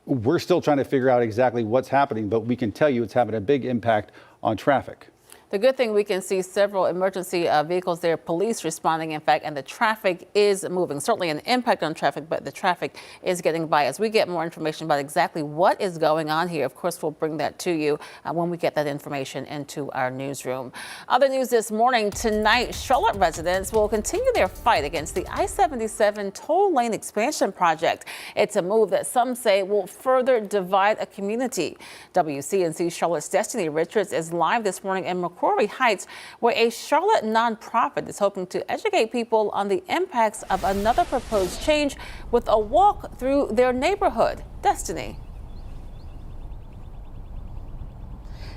we're still trying to figure out exactly what's happening, but we can tell you it's having a big impact on traffic. The good thing, we can see several emergency vehicles there, police responding, in fact, and the traffic is moving. Certainly an impact on traffic, but the traffic is getting by. As we get more information about exactly what is going on here, of course, we'll bring that to you when we get that information into our newsroom. Other news this morning, tonight, Charlotte residents will continue their fight against the I-77 toll lane expansion project. It's a move that some say will further divide a community. WCNC Charlotte's Destiny Richards is live this morning in McCrory Heights, where a Charlotte nonprofit is hoping to educate people on the impacts of another proposed change with a walk through their neighborhood. Destiny.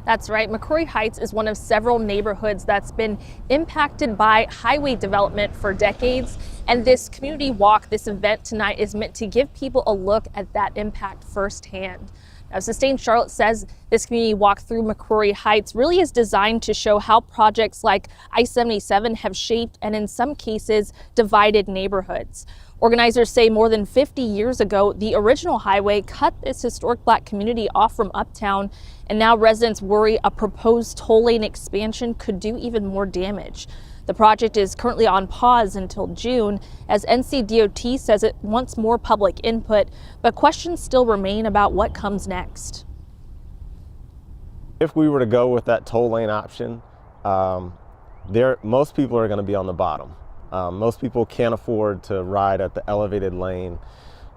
That's right. McCrory Heights is one of several neighborhoods that's been impacted by highway development for decades. And this community walk, this event tonight, is meant to give people a look at that impact firsthand. Now, Sustain Charlotte says this community walk through McCrory Heights really is designed to show how projects like I-77 have shaped and in some cases divided neighborhoods. Organizers say more than 50 years ago, the original highway cut this historic Black community off from uptown, and now residents worry a proposed toll lane expansion could do even more damage. The project is currently on pause until June, as NCDOT says it wants more public input, but questions still remain about what comes next. If we were to go with that toll lane option, most people are going to be on the bottom. Most people can't afford to ride at the elevated lane,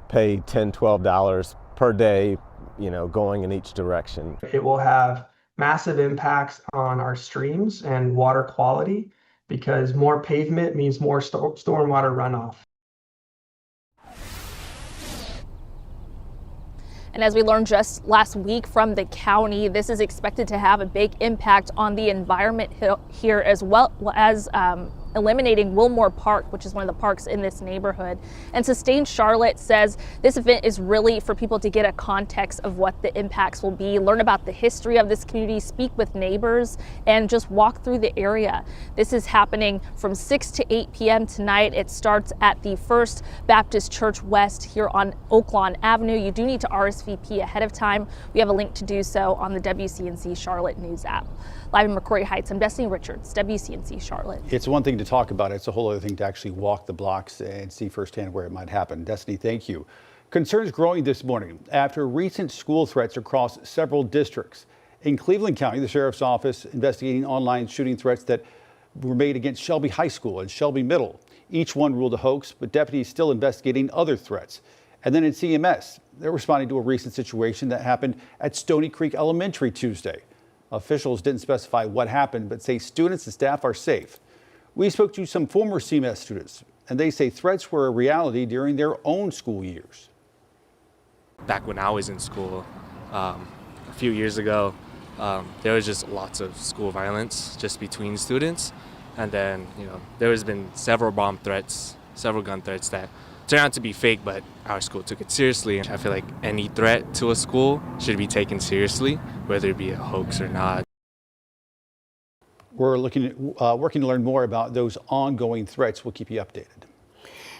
pay $10, $12 per day, going in each direction. It will have massive impacts on our streams and water quality, because more pavement means more stormwater runoff. And as we learned just last week from the county, this is expected to have a big impact on the environment here, as well as eliminating Wilmore Park, which is one of the parks in this neighborhood. And Sustain Charlotte says this event is really for people to get a context of what the impacts will be, learn about the history of this community, speak with neighbors, and just walk through the area. This is happening from 6 to 8 p.m. tonight. It starts at the First Baptist Church West here on Oaklawn Avenue. You do need to RSVP ahead of time. We have a link to do so on the WCNC Charlotte News app. Live in McCrory Heights, I'm Destiny Richards, WCNC Charlotte. It's one thing to talk about it. It's a whole other thing to actually walk the blocks and see firsthand where it might happen. Destiny, thank you. Concerns growing this morning after recent school threats across several districts. In Cleveland County, the Sheriff's Office investigating online shooting threats that were made against Shelby High School and Shelby Middle. Each one ruled a hoax, but deputies still investigating other threats. And then in CMS, they're responding to a recent situation that happened at Stony Creek Elementary Tuesday. Officials didn't specify what happened, but say students and staff are safe. We spoke to some former CMS students, and they say threats were a reality during their own school years. Back when I was in school, a few years ago, there was just lots of school violence just between students. And then, there has been several bomb threats, several gun threats that turned out to be fake, but our school took it seriously. I feel like any threat to a school should be taken seriously, whether it be a hoax or not. We're working to learn more about those ongoing threats. We'll keep you updated.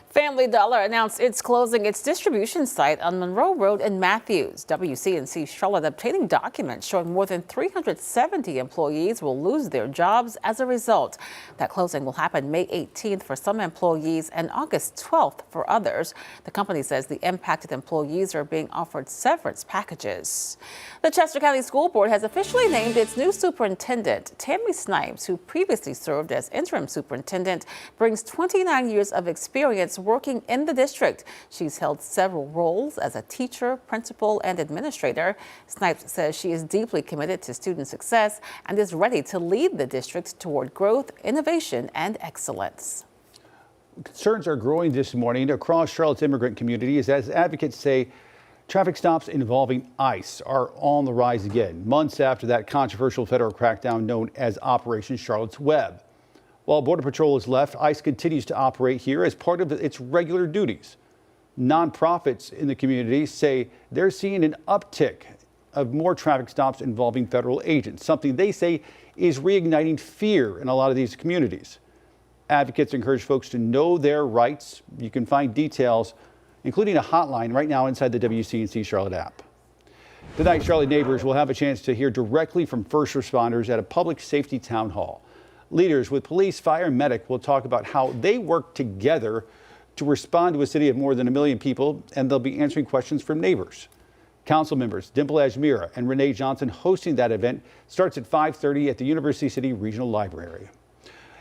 Family Dollar announced it's closing its distribution site on Monroe Road in Matthews. WCNC Charlotte obtaining documents showing more than 370 employees will lose their jobs as a result. That closing will happen May 18th for some employees and August 12th for others. The company says the impacted employees are being offered severance packages. The Chester County School Board has officially named its new superintendent. Tammy Snipes, who previously served as interim superintendent, brings 29 years of experience working in the district. She's held several roles as a teacher, principal, and administrator. Snipes says she is deeply committed to student success and is ready to lead the district toward growth, innovation, and excellence. Concerns are growing this morning across Charlotte's immigrant communities as advocates say Traffic stops involving ICE are on the rise again, months after that controversial federal crackdown known as Operation Charlotte's Web. While Border Patrol is left, ICE continues to operate here as part of its regular duties. Nonprofits in the community say they're seeing an uptick of more traffic stops involving federal agents, something they say is reigniting fear in a lot of these communities. Advocates encourage folks to know their rights. You can find details, including a hotline right now inside the WCNC Charlotte app. Tonight, Charlotte neighbors will have a chance to hear directly from first responders at a public safety town hall. Leaders with police, fire, and medic will talk about how they work together to respond to a city of more than 1 million people, and they'll be answering questions from neighbors. Council members Dimple Ajmira and Renee Johnson hosting that event starts at 5:30 at the University City Regional Library.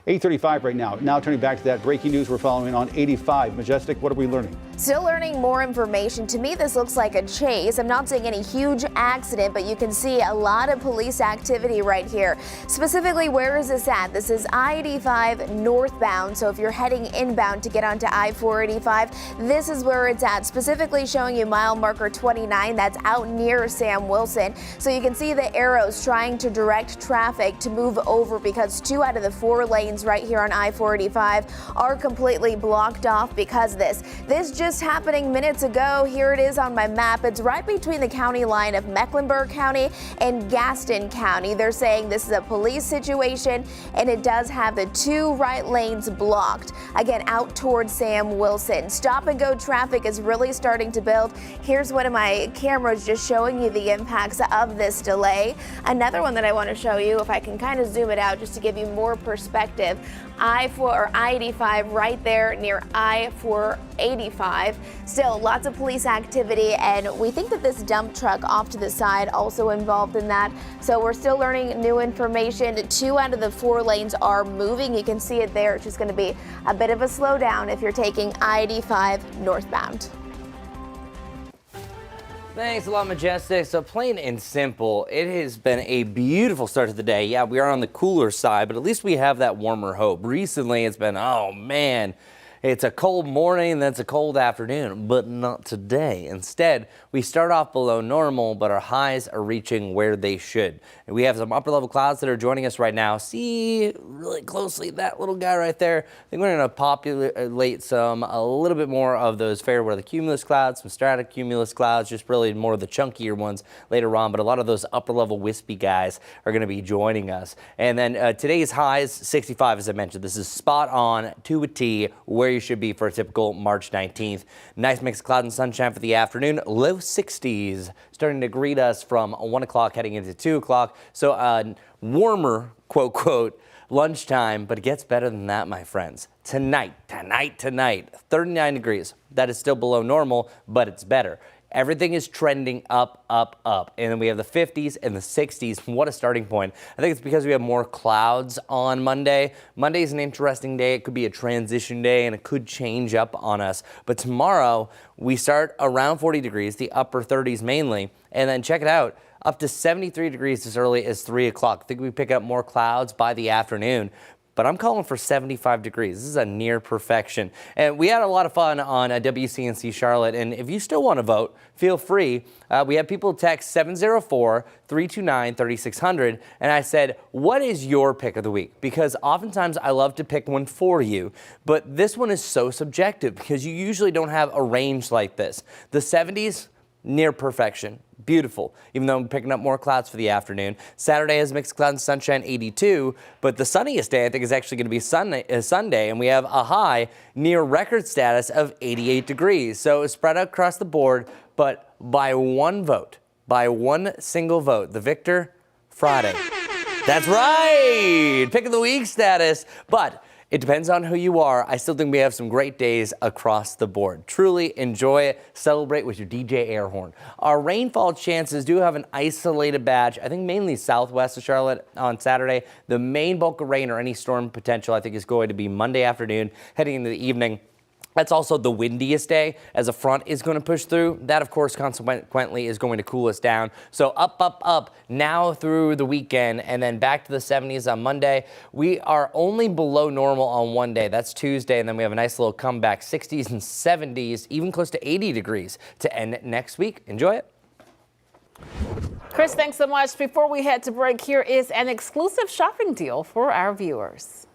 8:35 right now. Now turning back to that breaking news we're following on 85. Majestic, what are we learning? Still learning more information. To me, this looks like a chase. I'm not seeing any huge accident, but you can see a lot of police activity right here. Specifically, where is this at? This is I-85 northbound. So if you're heading inbound to get onto I-485, this is where it's at. Specifically showing you mile marker 29. That's out near Sam Wilson. So you can see the arrows trying to direct traffic to move over because 2 out of the 4 lanes right here on I-485 are completely blocked off because of this. This just happening minutes ago. Here it is on my map. It's right between the county line of Mecklenburg County and Gaston County. They're saying this is a police situation and it does have the 2 right lanes blocked. Again, out towards Sam Wilson. Stop and go traffic is really starting to build. Here's one of my cameras just showing you the impacts of this delay. Another one that I want to show you, if I can kind of zoom it out just to give you more perspective. I-85 right there near I-485. Still lots of police activity, and we think that this dump truck off to the side also involved in that. So we're still learning new information. 2 out of the 4 lanes are moving. You can see it there. It's just going to be a bit of a slowdown if you're taking I-85 northbound. Thanks a lot, Majestic. So plain and simple, it has been a beautiful start to the day. Yeah, we are on the cooler side, but at least we have that warmer hope. Recently, it's been, oh man, it's a cold morning, then it's a cold afternoon, but not today. Instead, we start off below normal, but our highs are reaching where they should. And we have some upper level clouds that are joining us right now. See really closely that little guy right there. I think we're going to populate a little bit more of those fair weather cumulus clouds, some stratocumulus clouds, just really more of the chunkier ones later on. But a lot of those upper level wispy guys are going to be joining us. And then today's highs, 65, as I mentioned. This is spot on to a T where you should be for a typical March 19th. Nice mix of cloud and sunshine for the afternoon. Low 60s starting to greet us from 1 o'clock heading into 2 o'clock. So warmer, quote, quote, lunchtime, but it gets better than that, my friends. Tonight, 39 degrees. That is still below normal, but it's better. Everything is trending up, up, up. And then we have the 50s and the 60s. What a starting point. I think it's because we have more clouds on Monday. Monday is an interesting day. It could be a transition day and it could change up on us. But tomorrow we start around 40 degrees, the upper 30s mainly. And then check it out, up to 73 degrees as early as 3 o'clock. I think we pick up more clouds by the afternoon. But I'm calling for 75 degrees. This is a near perfection. And we had a lot of fun on WCNC Charlotte. And if you still want to vote, feel free. We had people text 704-329-3600. And I said, what is your pick of the week? Because oftentimes I love to pick one for you. But this one is so subjective because you usually don't have a range like this. The 70s, near perfection. Beautiful, even though I'm picking up more clouds for the afternoon. Saturday has mixed cloud and sunshine, 82, but the sunniest day I think is actually going to be Sunday, and we have a high near record status of 88 degrees. So it's spread out across the board, but by one vote, by one single vote, the victor, Friday. That's right, pick of the week status, but it depends on who you are. I still think we have some great days across the board. Truly enjoy it. Celebrate with your DJ air horn. Our rainfall chances do have an isolated batch, I think mainly southwest of Charlotte on Saturday. The main bulk of rain or any storm potential I think is going to be Monday afternoon heading into the evening. That's also the windiest day as a front is going to push through. That, of course, consequently is going to cool us down. So up now through the weekend and then back to the 70s on Monday. We are only below normal on one day. That's Tuesday. And then we have a nice little comeback, 60s and 70s, even close to 80 degrees to end next week. Enjoy it. Chris, thanks so much. Before we head to break, here is an exclusive shopping deal for our viewers.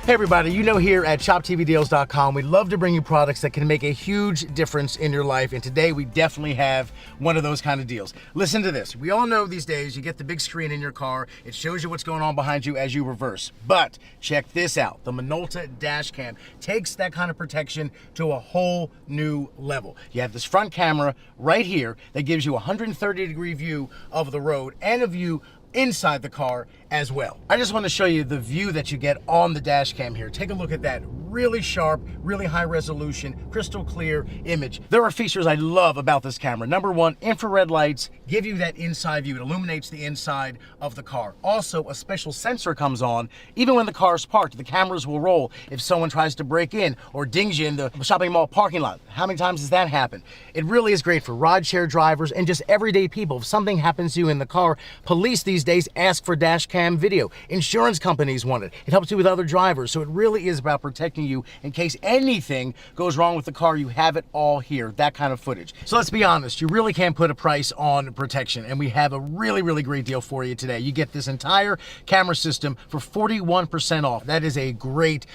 Hey everybody, you know here at ShopTVDeals.com, we love to bring you products that can make a huge difference in your life, and today we definitely have one of those kind of deals. Listen to this. We all know these days you get the big screen in your car, it shows you what's going on behind you as you reverse. But check this out, the Minolta dash cam takes that kind of protection to a whole new level. You have this front camera right here that gives you a 130-degree view of the road and a view inside the car as well. I just want to show you the view that you get on the dash cam here. Take a look at that. Really sharp, really high resolution, crystal clear image. There are features I love about this camera. Number one, infrared lights give you that inside view. It illuminates the inside of the car. Also, a special sensor comes on. Even when the car is parked, the cameras will roll if someone tries to break in or dings you in the shopping mall parking lot. How many times has that happened? It really is great for rideshare drivers and just everyday people. If something happens to you in the car, police these days ask for dash cam video. Insurance companies want it. It helps you with other drivers. So it really is about protecting you in case anything goes wrong with the car. You have it all here, that kind of footage. So let's be honest, you really can't put a price on protection, and we have a really great deal for you today. You get this entire camera system for 41% off. That is a great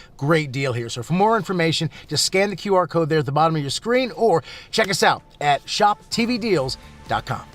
deal here. So for more information, just scan the QR code there at the bottom of your screen or check us out at ShopTVDeals.com.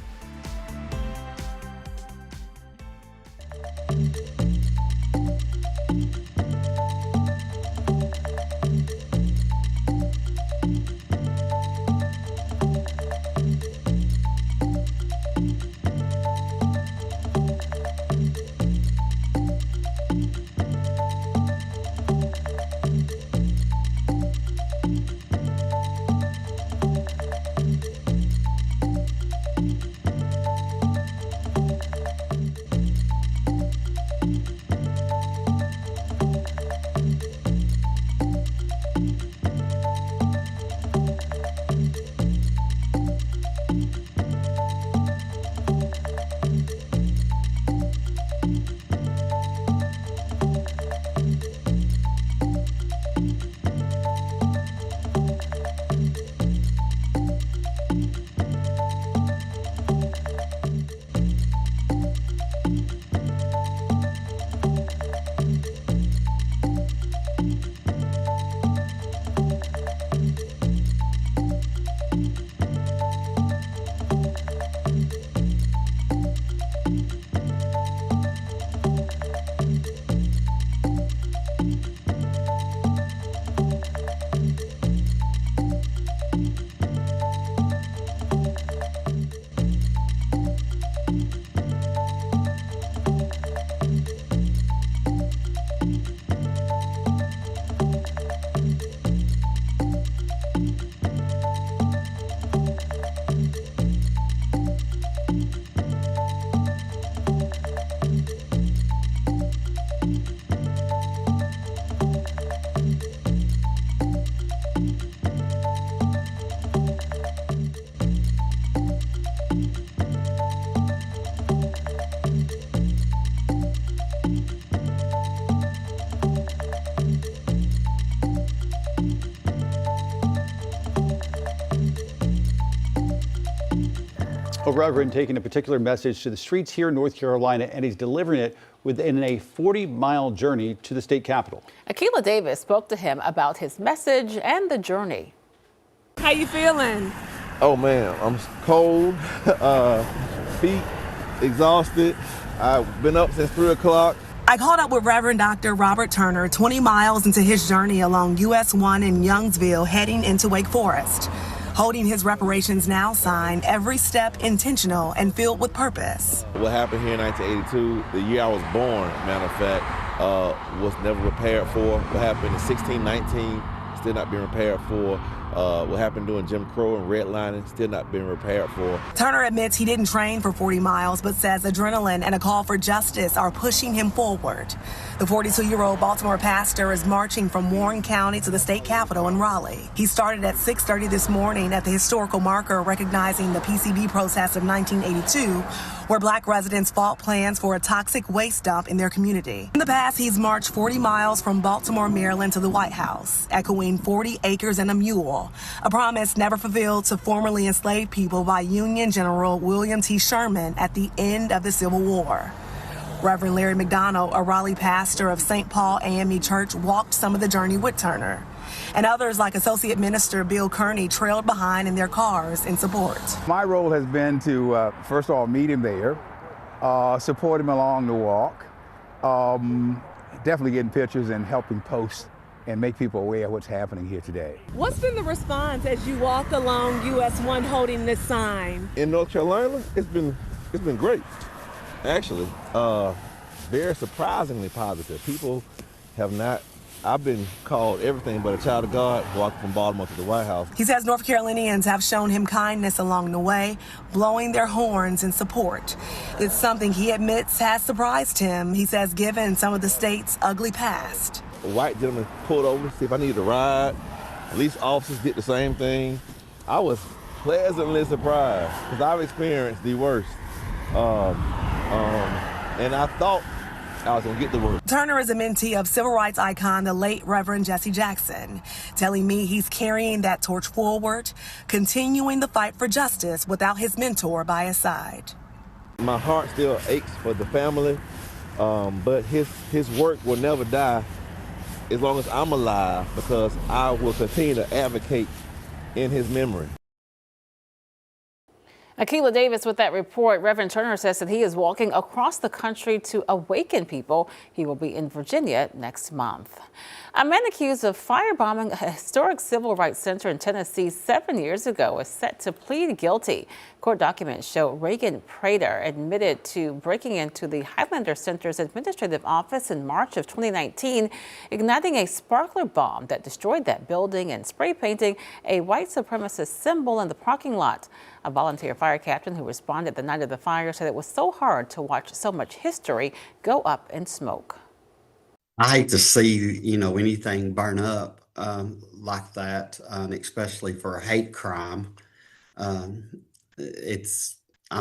A reverend taking a particular message to the streets here in North Carolina, and he's delivering it within a 40-mile journey to the state capitol. Akila Davis spoke to him about his message and the journey. How you feeling? Oh man, I'm cold, feet exhausted. I've been up since 3 o'clock. I caught up with Reverend Dr. Robert Turner 20 miles into his journey along US 1 in Youngsville, heading into Wake Forest. Holding his Reparations Now sign, every step intentional and filled with purpose. What happened here in 1982, the year I was born, matter of fact, was never prepared for. What happened in 1619, still not being prepared for. What happened during Jim Crow and redlining still not been repaired for. Turner admits he didn't train for 40 miles, but says adrenaline and a call for justice are pushing him forward. The 42-year-old Baltimore pastor is marching from Warren County to the state capitol in Raleigh. He started at 6:30 this morning at the historical marker recognizing the PCB protest of 1982, where black residents fought plans for a toxic waste dump in their community. In the past, he's marched 40 miles from Baltimore, Maryland to the White House, echoing 40 acres and a mule, a promise never fulfilled to formerly enslaved people by Union General William T. Sherman at the end of the Civil War. Reverend Larry McDonald, a Raleigh pastor of St. Paul AME Church, walked some of the journey with Turner. And others, like Associate Minister Bill Kearney, trailed behind in their cars in support. My role has been to, first of all, meet him there, support him along the walk, definitely getting pictures and helping post and make people aware of what's happening here today. What's been the response as you walk along US 1 holding this sign? In North Carolina, it's been great, actually. Very surprisingly positive. People have not. I've been called everything but a child of God walking from Baltimore to the White House. He says North Carolinians have shown him kindness along the way, blowing their horns in support. It's something he admits has surprised him, he says, given some of the state's ugly past. A white gentleman pulled over to see if I needed a ride. Police officers did the same thing. I was pleasantly surprised because I've experienced the worst. And I thought I was gonna get the word. Turner is a mentee of civil rights icon, the late Reverend Jesse Jackson, telling me he's carrying that torch forward, continuing the fight for justice without his mentor by his side. My heart still aches for the family, but his work will never die as long as I'm alive, because I will continue to advocate in his memory. Akilah Davis with that report. Reverend Turner says that he is walking across the country to awaken people. He will be in Virginia next month. A man accused of firebombing a historic civil rights center in Tennessee 7 years ago is set to plead guilty. Court documents show Reagan Prater admitted to breaking into the Highlander Center's administrative office in March of 2019, igniting a sparkler bomb that destroyed that building and spray painting a white supremacist symbol in the parking lot. A volunteer fire captain who responded the night of the fire said it was so hard to watch so much history go up in smoke. I hate to see, anything burn up like that, especially for a hate crime. I'm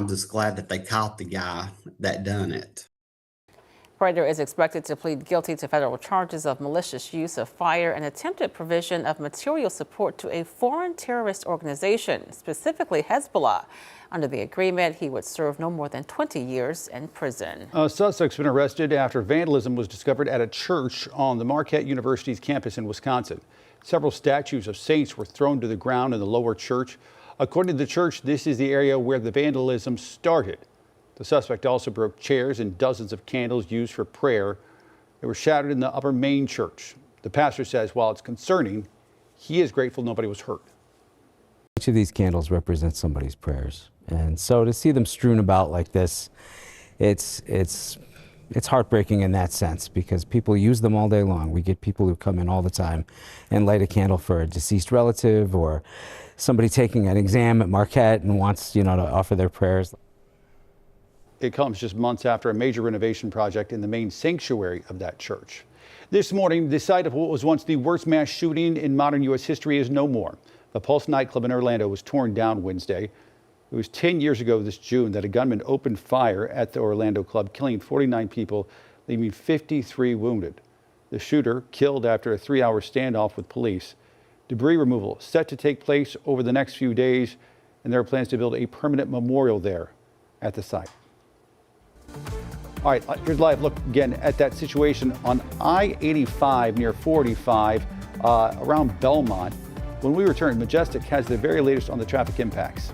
just glad that they caught the guy that done it. Prater is expected to plead guilty to federal charges of malicious use of fire and attempted provision of material support to a foreign terrorist organization, specifically Hezbollah. Under the agreement, he would serve no more than 20 years in prison. A suspect's been arrested after vandalism was discovered at a church on the Marquette University's campus in Wisconsin. Several statues of saints were thrown to the ground in the lower church. According to the church, this is the area where the vandalism started. The suspect also broke chairs and dozens of candles used for prayer. They were shattered in the upper main church. The pastor says while it's concerning, he is grateful nobody was hurt. Each of these candles represents somebody's prayers. And so to see them strewn about like this, it's heartbreaking in that sense, because people use them all day long. We get people who come in all the time and light a candle for a deceased relative or somebody taking an exam at Marquette and wants, to offer their prayers. It comes just months after a major renovation project in the main sanctuary of that church. This morning, the site of what was once the worst mass shooting in modern U.S. history is no more. The Pulse nightclub in Orlando was torn down Wednesday. It was 10 years ago this June that a gunman opened fire at the Orlando club, killing 49 people, leaving 53 wounded. The shooter killed after a 3-hour standoff with police. Debris removal set to take place over the next few days, and there are plans to build a permanent memorial there at the site. All right, here's a live look again at that situation on I-85 near 45 around Belmont. When we return, Majestic has the very latest on the traffic impacts.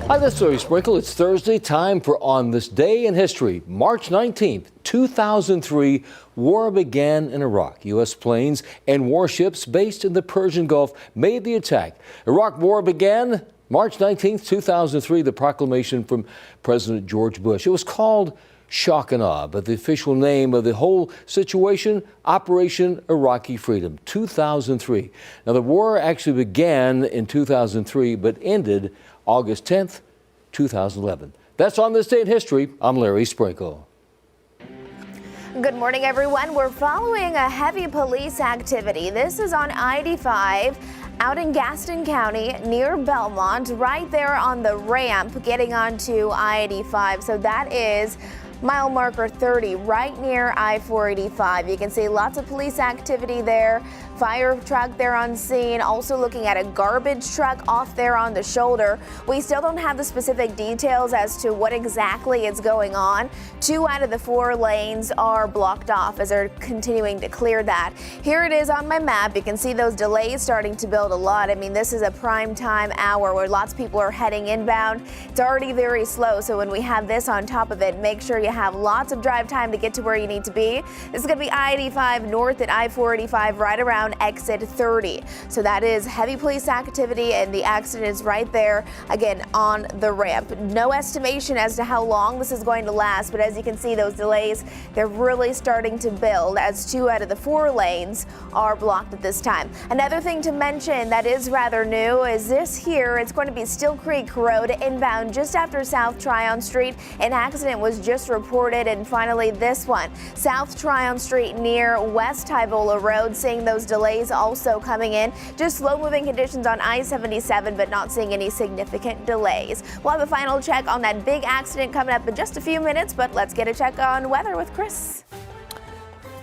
Hi, this is Larry Sprinkle. It's Thursday, time for On This Day in History. March 19th, 2003, war began in Iraq. U.S. planes and warships based in the Persian Gulf made the attack. Iraq war began March 19th, 2003, the proclamation from President George Bush. It was called shock and awe, but the official name of the whole situation, Operation Iraqi Freedom, 2003. Now, the war actually began in 2003, but ended August 10th, 2011. That's On This Day in History. I'm Larry Sprinkle. Good morning, everyone. We're following a heavy police activity. This is on I-85 out in Gaston County near Belmont, right there on the ramp getting onto I-85. So that is mile marker 30 right near I-485. You can see lots of police activity there. Fire truck there on scene, also looking at a garbage truck off there on the shoulder. We still don't have the specific details as to what exactly is going on. 2 out of the 4 lanes are blocked off as they're continuing to clear that. Here it is on my map. You can see those delays starting to build a lot. I mean, this is a prime time hour where lots of people are heading inbound. It's already very slow, so when we have this on top of it, make sure you have lots of drive time to get to where you need to be. This is going to be I-85 north at I-485 right around exit 30. So that is heavy police activity, and the accident is right there again on the ramp. No estimation as to how long this is going to last, but as you can see, those delays, they're really starting to build as 2 out of the 4 lanes are blocked at this time. Another thing to mention that is rather new is this here. It's going to be Still Creek Road inbound just after South Tryon Street. An accident was just reported, and finally this one, South Tryon Street near West Tyvola Road, seeing those delays also coming in. Just slow moving conditions on I-77, but not seeing any significant delays. We'll have a final check on that big accident coming up in just a few minutes, but let's get a check on weather with Chris.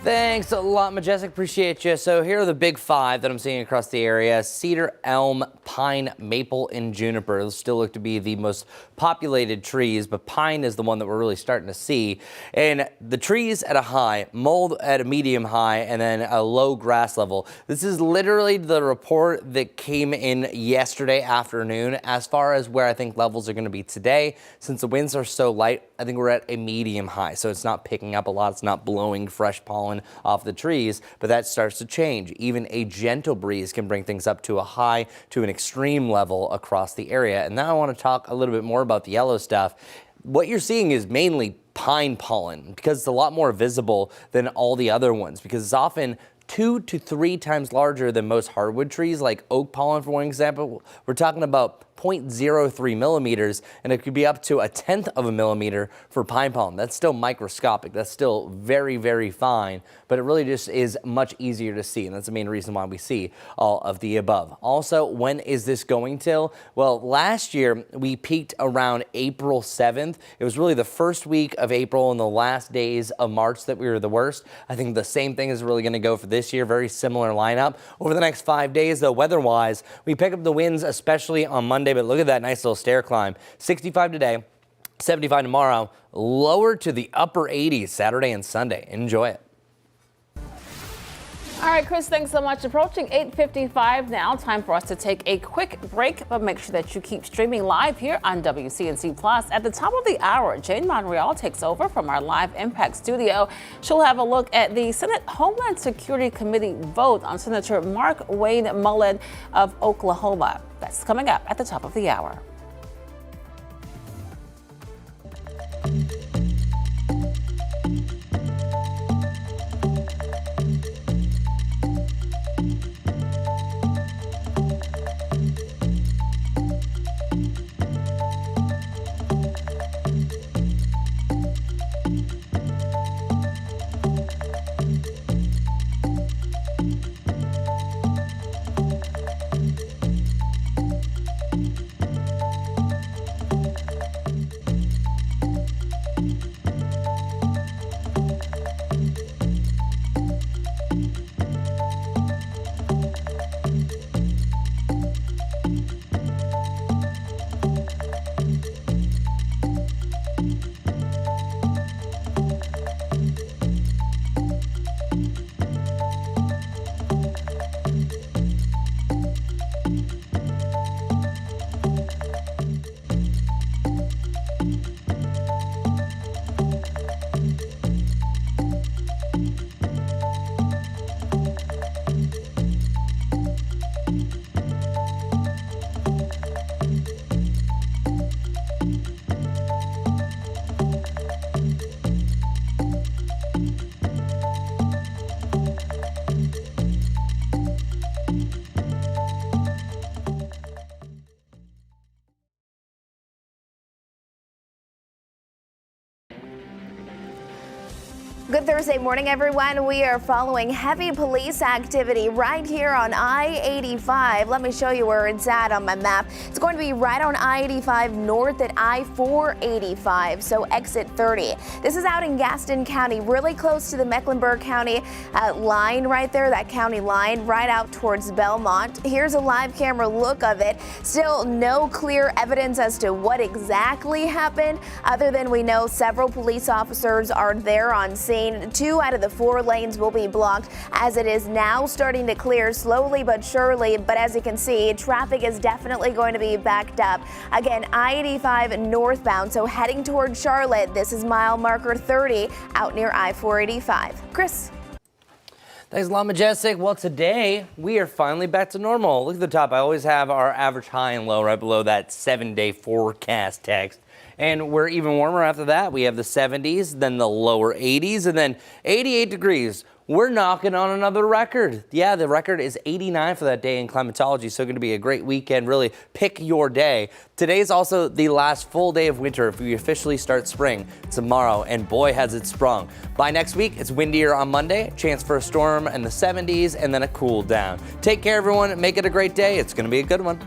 Thanks a lot, Majestic. Appreciate you. So here are the big 5 that I'm seeing across the area. Cedar, elm, pine, maple, and juniper. Those still look to be the most populated trees, but pine is the one that we're really starting to see. And the trees at a high, mold at a medium high, and then a low grass level. This is literally the report that came in yesterday afternoon as far as where I think levels are going to be today. Since the winds are so light, I think we're at a medium high, so it's not picking up a lot. It's not blowing fresh pollen off the trees, but that starts to change. Even a gentle breeze can bring things up to a high to an extreme level across the area. And now I want to talk a little bit more about the yellow stuff. What you're seeing is mainly pine pollen because it's a lot more visible than all the other ones because it's often 2 to 3 times larger than most hardwood trees, like oak pollen, for one example. We're talking about 0.03 millimeters, and it could be up to 1/10 of a millimeter for pine pollen. That's still microscopic. That's still very, very fine, but it really just is much easier to see, and that's the main reason why we see all of the above. Also, when is this going till? Well, last year we peaked around April 7th. It was really the first week of April and the last days of March that we were the worst. I think the same thing is really going to go for this year. Very similar lineup. Over the next 5 days, though, weather-wise, we pick up the winds, especially on Monday, but look at that nice little stair climb. 65 today, 75 tomorrow, lower to the upper 80s Saturday and Sunday. Enjoy it. All right, Chris, thanks so much. Approaching 8:55 now. Time for us to take a quick break, but make sure that you keep streaming live here on WCNC Plus. At the top of the hour, Jane Monreal takes over from our live Impact studio. She'll have a look at the Senate Homeland Security Committee vote on Senator Mark Wayne Mullen of Oklahoma. That's coming up at the top of the hour. Good Thursday morning, everyone. We are following heavy police activity right here on I-85. Let me show you where it's at on my map. It's going to be right on I-85 north at I-485, so exit 30. This is out in Gaston County, really close to the Mecklenburg County line right there, that county line, right out towards Belmont. Here's a live camera look of it. Still no clear evidence as to what exactly happened, other than we know several police officers are there on scene. 2 out of the 4 lanes will be blocked as it is now starting to clear slowly but surely. But as you can see, traffic is definitely going to be backed up. Again, I-85 northbound, so heading toward Charlotte. This is mile marker 30 out near I-485. Chris. Thanks a lot, Majestic. Well, today we are finally back to normal. Look at the top. I always have our average high and low right below that 7-day forecast text. And we're even warmer after that. We have the 70s, then the lower 80s, and then 88 degrees. We're knocking on another record. Yeah, the record is 89 for that day in climatology, so going to be a great weekend. Really pick your day. Today's also the last full day of winter if we officially start spring tomorrow, and boy has it sprung. By next week, it's windier on Monday, chance for a storm in the 70s, and then a cool down. Take care, everyone. Make it a great day. It's going to be a good one.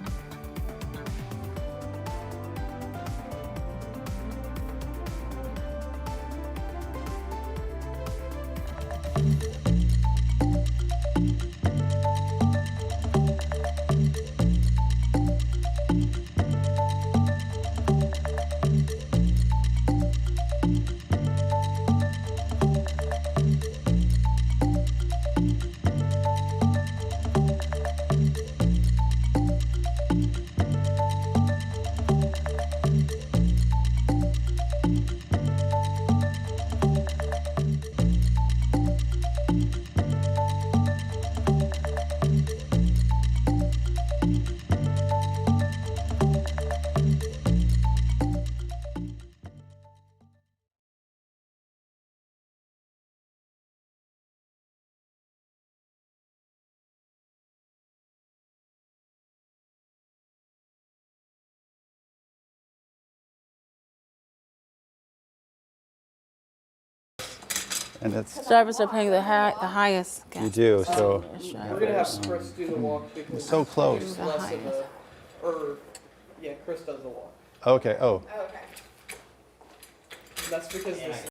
And that's Drivers are paying the highest gas. you do. So We're gonna have Chris do the walk because it's so close. it's less of a, or yeah, Chris does the walk. Okay. Oh. That's because this